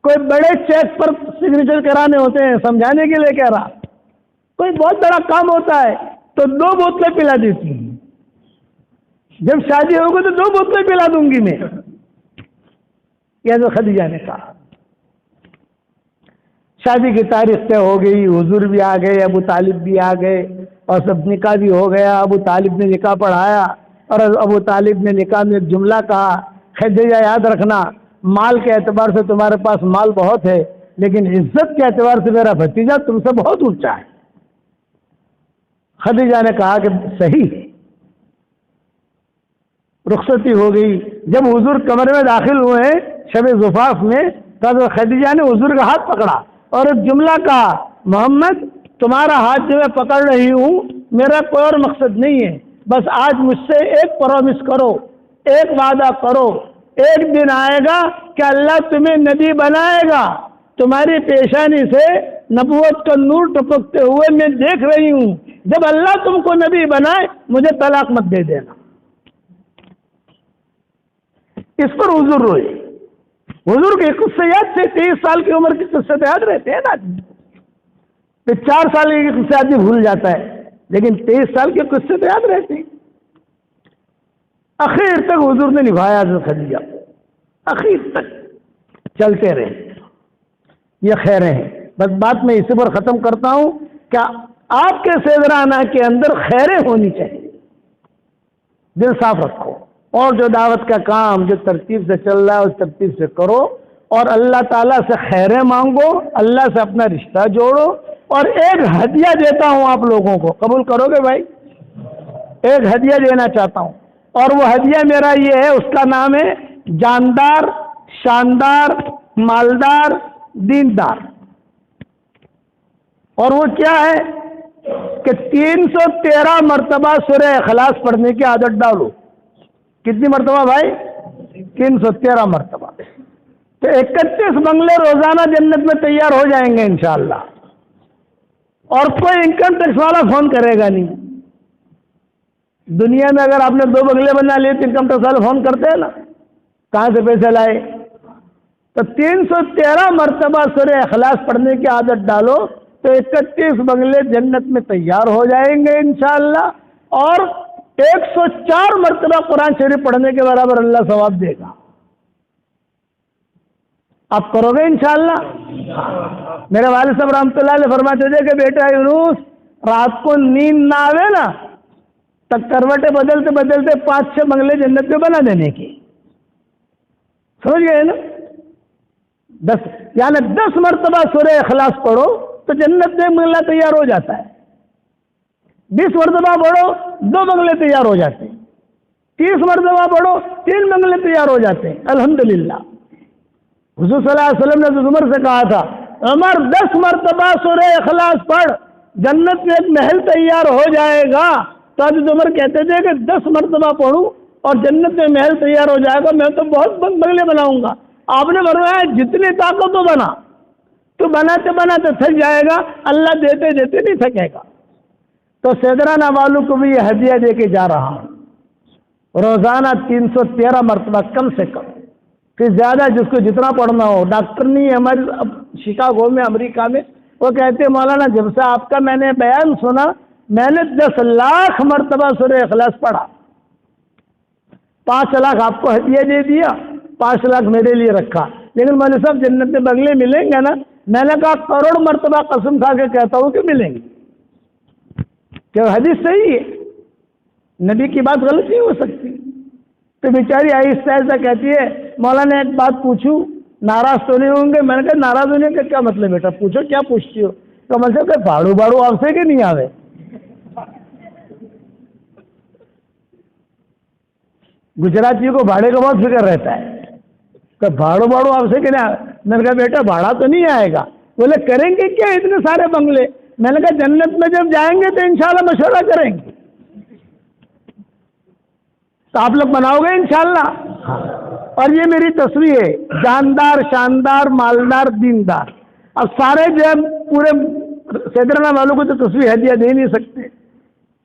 کوئی بڑے چیک پر سگنیچر کرانے ہوتے ہیں، سمجھانے کے لیے کہہ رہا، کوئی بہت بڑا کام ہوتا ہے تو 2 بوتلیں پلا دیتی ہوں۔ جب شادی ہوگی تو 2 بوتلیں پلا دوں گی میں، یہ تو خدیجہ نے کہا۔ شادی کی تاریخ طے ہو گئی، حضور بھی آ گئے، ابو طالب بھی آ گئے، اور سب نکاح بھی ہو گیا۔ ابو طالب نے نکاح پڑھایا، اور ابو طالب نے نکاح میں ایک جملہ کہا، خدیجہ یاد رکھنا، مال کے اعتبار سے تمہارے پاس مال بہت ہے، لیکن عزت کے اعتبار سے میرا بھتیجا تم سے بہت اونچا ہے۔ خدیجہ نے کہا کہ صحیح ہے۔ رخصتی ہو گئی۔ جب حضور کمرے میں داخل ہوئے شب زفاف میں، تو خدیجہ نے حضور کا ہاتھ پکڑا اور ایک جملہ کہا، محمد تمہارا ہاتھ جو میں پکڑ رہی ہوں میرا کوئی اور مقصد نہیں ہے، بس آج مجھ سے ایک پرومس کرو، ایک وعدہ کرو، ایک دن آئے گا کہ اللہ تمہیں نبی بنائے گا، تمہاری پیشانی سے نبوت کا نور ٹپکتے ہوئے میں دیکھ رہی ہوں، جب اللہ تم کو نبی بنائے مجھے طلاق مت دے دینا۔ اس پر حضور روئے۔ حضور کے قصے یاد تھے، 23 سال کی عمر کے قصے تو یاد رہتے ہیں نا، 4 سال کے قصے آدمی بھول جاتا ہے، لیکن 23 سال کے قصے تو یاد رہتے ہیں۔ اخیر تک حضور نے نبھایا حضرت خدیجہ کو، اخیر تک چلتے رہے۔ یہ خیریں ہیں، بس بات میں اسی پر ختم کرتا ہوں کہ آپ کے سیدرانہ کے اندر خیریں ہونی چاہیے، دل صاف رکھو، اور جو دعوت کا کام جو ترتیب سے چل رہا ہے اس ترتیب سے کرو، اور اللہ تعالیٰ سے خیریں مانگو، اللہ سے اپنا رشتہ جوڑو۔ اور ایک ہدیہ دیتا ہوں آپ لوگوں کو، قبول کرو گے بھائی؟ ایک ہدیہ دینا چاہتا ہوں، اور وہ ہدیہ میرا یہ ہے، اس کا نام ہے جاندار، شاندار، مالدار، دیندار۔ اور وہ کیا ہے کہ 313 مرتبہ سورہ اخلاص پڑھنے کی عادت ڈالو۔ کتنی مرتبہ بھائی؟ 313 مرتبہ۔ تو 31 بنگلے روزانہ جنت میں تیار ہو جائیں گے انشاءاللہ، اور کوئی انکم ٹیکس والا فون کرے گا نہیں۔ دنیا میں اگر آپ نے 2 بنگلے بنا لیے تو انکم ٹیکس والے فون کرتے ہیں نا، کہاں سے پیسے لائے؟ تو 313 مرتبہ سورہ اخلاص پڑھنے کی عادت ڈالو تو 31 بنگلے جنت میں تیار ہو جائیں گے انشاءاللہ، اور 104 مرتبہ قرآن شریف پڑھنے کے برابر اللہ ثواب دے گا۔ آپ کرو گے انشاءاللہ؟ میرے والد صاحب رحمۃ اللہ علیہ فرماتے تھے کہ بیٹا یونس، رات کو نیند نہ آوے نا تب کروٹیں بدلتے بدلتے 5-6 بنگلے جنت میں بنا دینے کی، سمجھ گئے نا؟ 10 یعنی 10 مرتبہ سورہ اخلاص پڑھو تو جنت میں بنگلہ تیار ہو جاتا ہے، 20 مرتبہ پڑھو 2 بنگلے تیار ہو جاتے ہیں، 30 مرتبہ پڑھو 3 بنگلے تیار ہو جاتے ہیں الحمدللہ۔ حضور صلی اللہ علیہ وسلم نے تو عمر سے کہا تھا، عمر 10 مرتبہ سورہ اخلاص پڑھ، جنت میں ایک محل تیار ہو جائے گا۔ تو حضرت عمر کہتے تھے کہ 10 مرتبہ پڑھوں اور جنت میں محل تیار ہو جائے گا، میں تو بہت بنگلے بناؤں گا۔ آپ نے فرمایا جتنی طاقت ہو بنا، تو بناتے بناتے تھک جائے گا، اللہ دیتے دیتے نہیں تھکے گا۔ تو سیدرانہ والوں کو بھی یہ ہدیہ دے کے جا رہا ہوں، روزانہ 313 مرتبہ کم سے کم، پھر زیادہ جس کو جتنا پڑھنا ہو۔ ڈاکٹر نہیں ہمارے شکاگو میں امریکہ میں، وہ کہتے ہیں مولانا جب سے آپ کا میں نے بیان سنا میں نے 10 لاکھ مرتبہ سورہ اخلاص پڑھا، 5 لاکھ آپ کو ہدیہ دے دیا، 5 لاکھ میرے لیے رکھا۔ لیکن مولوی صاحب جنت میں بنگلے ملیں گے نا؟ میں نے کہا کروڑ مرتبہ قسم کھا کے کہتا ہوں کہ ملیں گے، کہ حدیث صحیح ہے، نبی کی بات غلط نہیں ہو سکتی۔ تو بیچاری آہستہ آہستہ کہتی ہے مولانا ایک بات پوچھوں، ناراض تو نہیں ہوں گے؟ میں نے کہا ناراض ہونے کا کیا مطلب بیٹا، پوچھو کیا پوچھتی ہو؟ تو میں سے کہ بھاڑو بھاڑو آپ سے کہ نہیں آوے؟ گجراتی کو بھاڑے کا بہت فکر رہتا ہے کہ بھاڑو بھاڑو آپ سے کہ نہیں آوے؟ میں نے کہا بیٹا بھاڑا تو نہیں آئے گا۔ بولے کریں گے کیا اتنے سارے بنگلے؟ میں نے کہا جنت میں جب جائیں گے تو انشاءاللہ مشورہ کریں گے، تو آپ لوگ بناؤ گے انشاءاللہ؟ ہاں۔ اور یہ میری تصویر ہے، جاندار، شاندار، مالدار، دیندار۔ اب سارے جو ہے پورے سیدرانا والوں کو تو تصویر ہدیہ دے نہیں سکتے،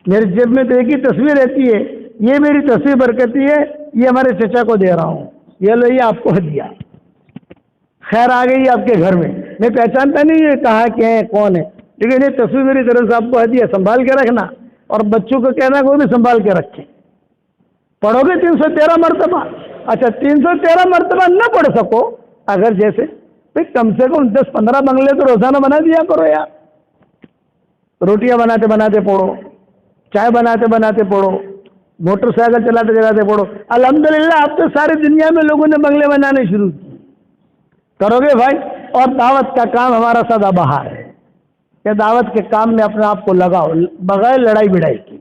میری جیب میں تو ایک ہی تصویر رہتی ہے، یہ میری تصویر برکتی ہے، یہ ہمارے چچا کو دے رہا ہوں، یہ لو یہ آپ کو ہدیہ، خیر آ گئی آپ کے گھر میں، میں پہچانتا نہیں یہ کہاں کے ہیں کون ہے، لیکن یہ تصویر میری طرف سے آپ کو ہدیہ، سنبھال کے رکھنا، اور بچوں کو کہنا کہ وہ بھی سنبھال کے رکھیں۔ پڑھو گے 313 مرتبہ؟ اچھا 313 مرتبہ نہ پڑھ سکو اگر جیسے کم سے کم 10-15 بنگلے تو روزانہ بنا دیا کرو یار، روٹیاں بناتے بناتے پڑھو، چائے بناتے بناتے پڑھو، موٹر سائیکل چلاتے چلاتے پڑھو۔ الحمدللہ اب تو ساری دنیا میں لوگوں نے بنگلے بنانے شروع کی، کرو گے بھائی؟ اور دعوت کا کام ہمارا سدا بہار ہے کہ دعوت کے کام میں اپنے آپ کو لگاؤ بغیر لڑائی بڑائی کی،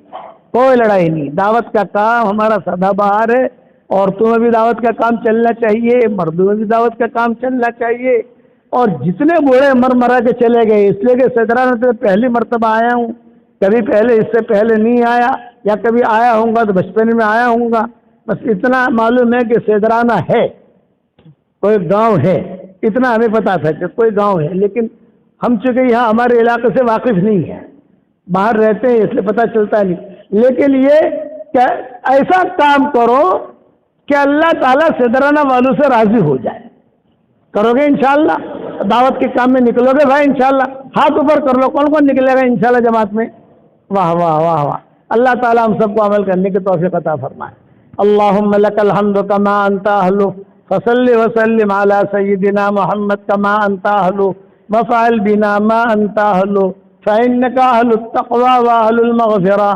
کوئی لڑائی نہیں، دعوت کا کام ہمارا سدا بہار ہے، عورتوں میں بھی دعوت کا کام چلنا چاہیے، مردوں میں بھی دعوت کا کام چلنا چاہیے، اور جتنے بوڑھے مر مرا کے چلے گئے، اس لیے کہ سیدرانا سے پہلی مرتبہ آیا ہوں، کبھی پہلے اس سے پہلے نہیں آیا، یا کبھی آیا ہوں گا تو بچپن میں آیا ہوں گا، بس اتنا معلوم ہے کہ سیدرانا ہے، کوئی گاؤں ہے، اتنا ہمیں پتا تھا کہ کوئی گاؤں ہے، لیکن ہم چونکہ یہاں ہمارے علاقے سے واقف نہیں ہیں، باہر رہتے ہیں اس لیے پتہ چلتا نہیں، لیکن یہ کہ ایسا کام کرو کہ اللہ تعالیٰ سیدرانا والوں سے راضی ہو جائے، کرو گے انشاءاللہ؟ دعوت کے کام میں نکلو گے بھائی انشاءاللہ؟ ہاتھ اوپر کر لو، کون کون نکلے گا انشاءاللہ جماعت میں؟ واہ واہ واہ واہ، اللہ تعالیٰ ہم سب کو عمل کرنے کی توفیق عطا فرمائے۔ اللہم لک الحمد کما انت اہل، فصلی وسلم علی سیدنا محمد کما انت اہل، وفعل بنا ما انت اہل، فإنک اہل التقوی واہل المغفرہ۔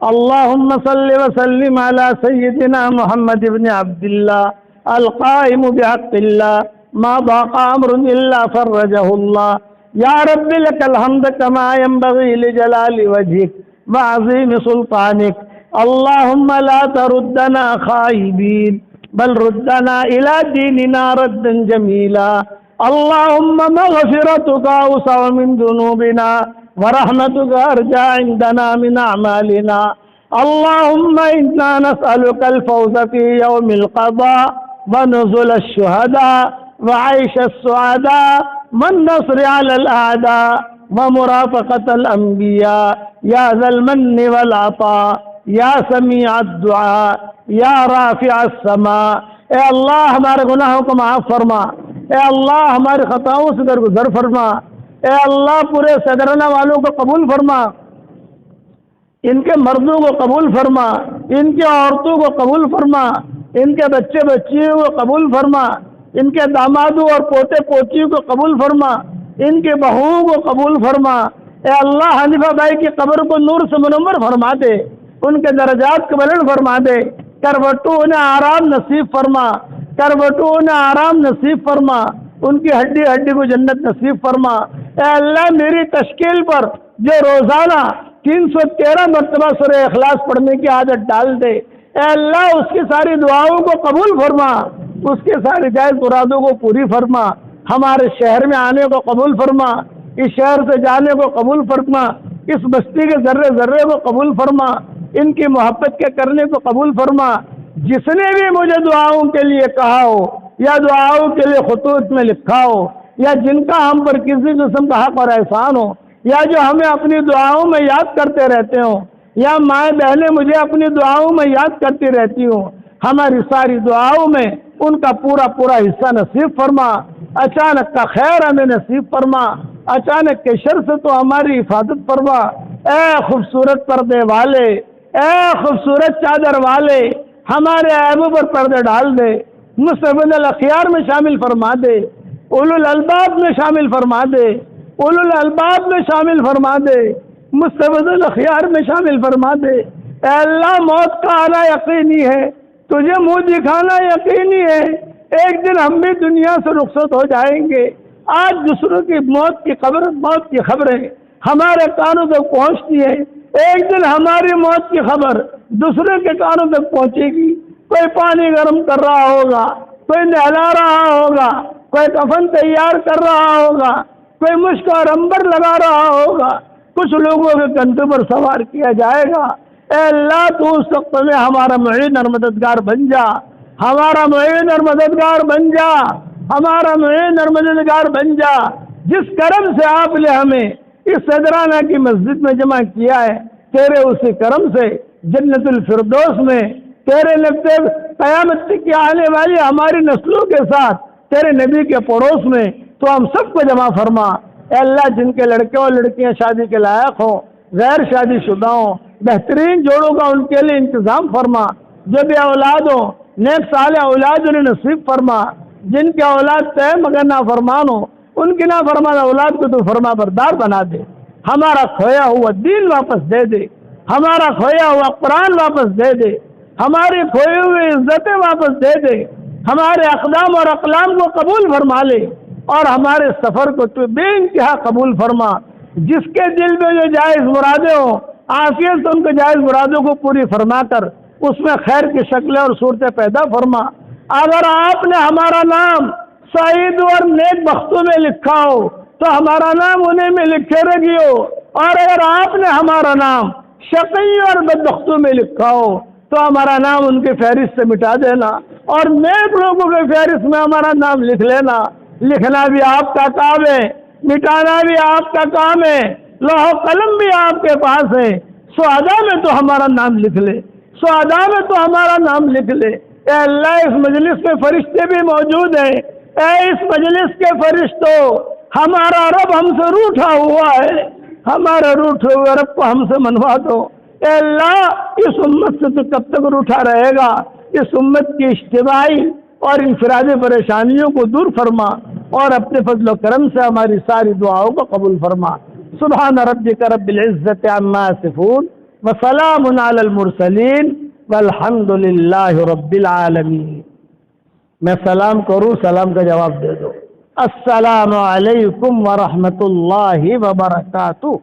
اللہم صلی وسلم علی سیدنا محمد بن عبد اللہ القائم بحق اللہ، ما ضاق امر الا فرجہ اللہ۔ یا رب لک الحمد کما ينبغی لجلال وجہک وعظیم سلطانک۔ اللہم لا تردنا خائبین بل ردنا الى دیننا ردا جمیلا۔ اللہم مغفرتک اوسع من ذنوبنا ورحمتک ارجى عندنا من اعمالنا۔ اللہم انا نسألک الفوز فی یوم القضاء ونزل الشہداء وعيش السعداء والنصر على الأعداء ومرافقة الأنبياء يا ذا المن والعطاء یا سمیع الدعاء یا رافع السماء۔ اے اللہ ہمارے گناہوں کو معاف فرما، اے اللہ ہماری خطاؤں سے درگزر فرما، اے اللہ پورے سیدرانا والوں کو قبول فرما، ان کے مردوں کو قبول فرما، ان کی عورتوں کو قبول فرما، ان کے بچے بچیوں کو قبول فرما، ان کے دامادوں اور پوتے پوتیوں کو قبول فرما، ان کے بہوؤں کو قبول فرما۔ اے اللہ حنیفہ بھائی کی قبر کو نور سے منور فرما دے، ان کے درجات کو بلند فرما دے، کروٹوں انہیں آرام نصیب فرما، کروٹوں انہیں آرام نصیب فرما، ان کی ہڈی ہڈی کو جنت نصیب فرما۔ اے اللہ میری تشکیل پر جو روزانہ 313 مرتبہ سورہ اخلاص پڑھنے کی عادت ڈال دے، اے اللہ اس کی ساری دعاؤں کو قبول فرما، اس کے سارے جائز مرادوں کو پوری فرما، ہمارے شہر میں آنے کو قبول فرما، اس شہر سے جانے کو قبول فرما، اس بستی کے ذرے ذرے کو قبول فرما، ان کی محبت کے کرنے کو قبول فرما۔ جس نے بھی مجھے دعاؤں کے لیے کہا ہو یا دعاؤں کے لیے خطوط میں لکھا ہو، یا جن کا ہم پر کسی قسم کا حق اور احسان ہو، یا جو ہمیں اپنی دعاؤں میں یاد کرتے رہتے ہوں، یا مائیں بہنیں مجھے اپنی دعاؤں میں یاد کرتی رہتی ہوں، ہماری ساری دعاؤں میں ان کا پورا پورا حصہ نصیب فرما۔ اچانک کا خیر ہمیں نصیب فرما، اچانک کے شر سے تو ہماری حفاظت فرما۔ اے خوبصورت پردے والے، اے خوبصورت چادر والے، ہمارے عیبوں پر پردے ڈال دے، مستقبل الاخیار میں شامل فرما دے، اولو الالباب میں شامل فرما دے، اولو الالباب میں شامل فرما دے، مستقبل الاخیار میں شامل فرما دے۔ اے اللہ موت کا آنا یقینی ہے، تجھے منہ دکھانا یقینی ہے، ایک دن ہم بھی دنیا سے رخصت ہو جائیں گے۔ آج دوسروں کی موت کی خبریں ہمارے کانوں تک پہنچتی ہے، ایک دن ہماری موت کی خبر دوسروں کے کانوں تک پہنچے گی۔ کوئی پانی گرم کر رہا ہوگا، کوئی نہلا رہا ہوگا، کوئی کفن تیار کر رہا ہوگا، کوئی مشک اور عنبر لگا رہا ہوگا، کچھ لوگوں کے کندھوں پر سوار کیا جائے گا۔ اے اللہ تو اس وقت میں ہمارا معین اور مددگار بن جا، ہمارا معین اور مددگار بن جا، ہمارا معین اور مددگار بن جا۔ جس کرم سے آپ نے ہمیں اس صدرانہ کی مسجد میں جمع کیا ہے، تیرے اسی کرم سے جنت الفردوس میں تیرے لگتے قیامت کی آنے والی ہماری نسلوں کے ساتھ تیرے نبی کے پڑوس میں تو ہم سب کو جمع فرما۔ اے اللہ جن کے لڑکے اور لڑکیاں شادی کے لائق ہوں، غیر شادی شدہ ہوں، بہترین جوڑوں کا ان کے لیے انتظام فرما۔ جو بھی اولاد ہوں نیک صالح اولاد انہیں نصیب فرما۔ جن کے اولاد تے مگر نافرمان ہو، ان کی نافرمان اولاد کو تو فرما بردار بنا دے۔ ہمارا کھویا ہوا دین واپس دے دے، ہمارا کھویا ہوا قرآن واپس دے دے، ہماری کھوئی ہوئی عزتیں واپس دے دے، ہمارے اقدام اور اقلام کو قبول فرما لے، اور ہمارے سفر کو تو بے انتہا قبول فرما۔ جس کے دل میں جو جائز مرادیں ہوں، عافیت سے ان کے جائز مرادوں کو پوری فرما کر اس میں خیر کی شکلیں اور صورتیں پیدا فرما۔ اگر آپ نے ہمارا نام سعید اور نیک بختوں میں لکھا ہو تو ہمارا نام انہیں میں لکھے رکھیو، اور اگر آپ نے ہمارا نام شقی اور بدبختوں میں لکھا ہو تو ہمارا نام ان کے فہرست سے مٹا دینا، اور نیک لوگوں کے فہرست میں ہمارا نام لکھ لینا۔ لکھنا بھی آپ کا کام ہے، مٹانا بھی آپ کا کام ہے، لوح و قلم بھی آپ کے پاس ہے۔ شہداء میں تو ہمارا نام لکھ لے، شہداء میں تو ہمارا نام لکھ لے۔ اے اللہ اس مجلس میں فرشتے بھی موجود ہیں، اے اس مجلس کے فرشتوں، ہمارا رب ہم سے روٹھا ہوا ہے، ہمارے روٹھے ہوئے رب کو ہم سے منوا دو۔ اے اللہ اس امت سے تو کب تک روٹھا رہے گا؟ اس امت کی اجتماعی اور انفرادی پریشانیوں کو دور فرما، اور اپنے فضل و کرم سے ہماری ساری دعاؤں کو قبول فرما۔ سبحان ربک رب العزت عما یصفون وسلام علی المرسلین والحمد للہ رب العالمین۔ میں سلام کروں، سلام کا جواب دے دو۔ السلام علیکم ورحمۃ اللہ وبرکاتہ۔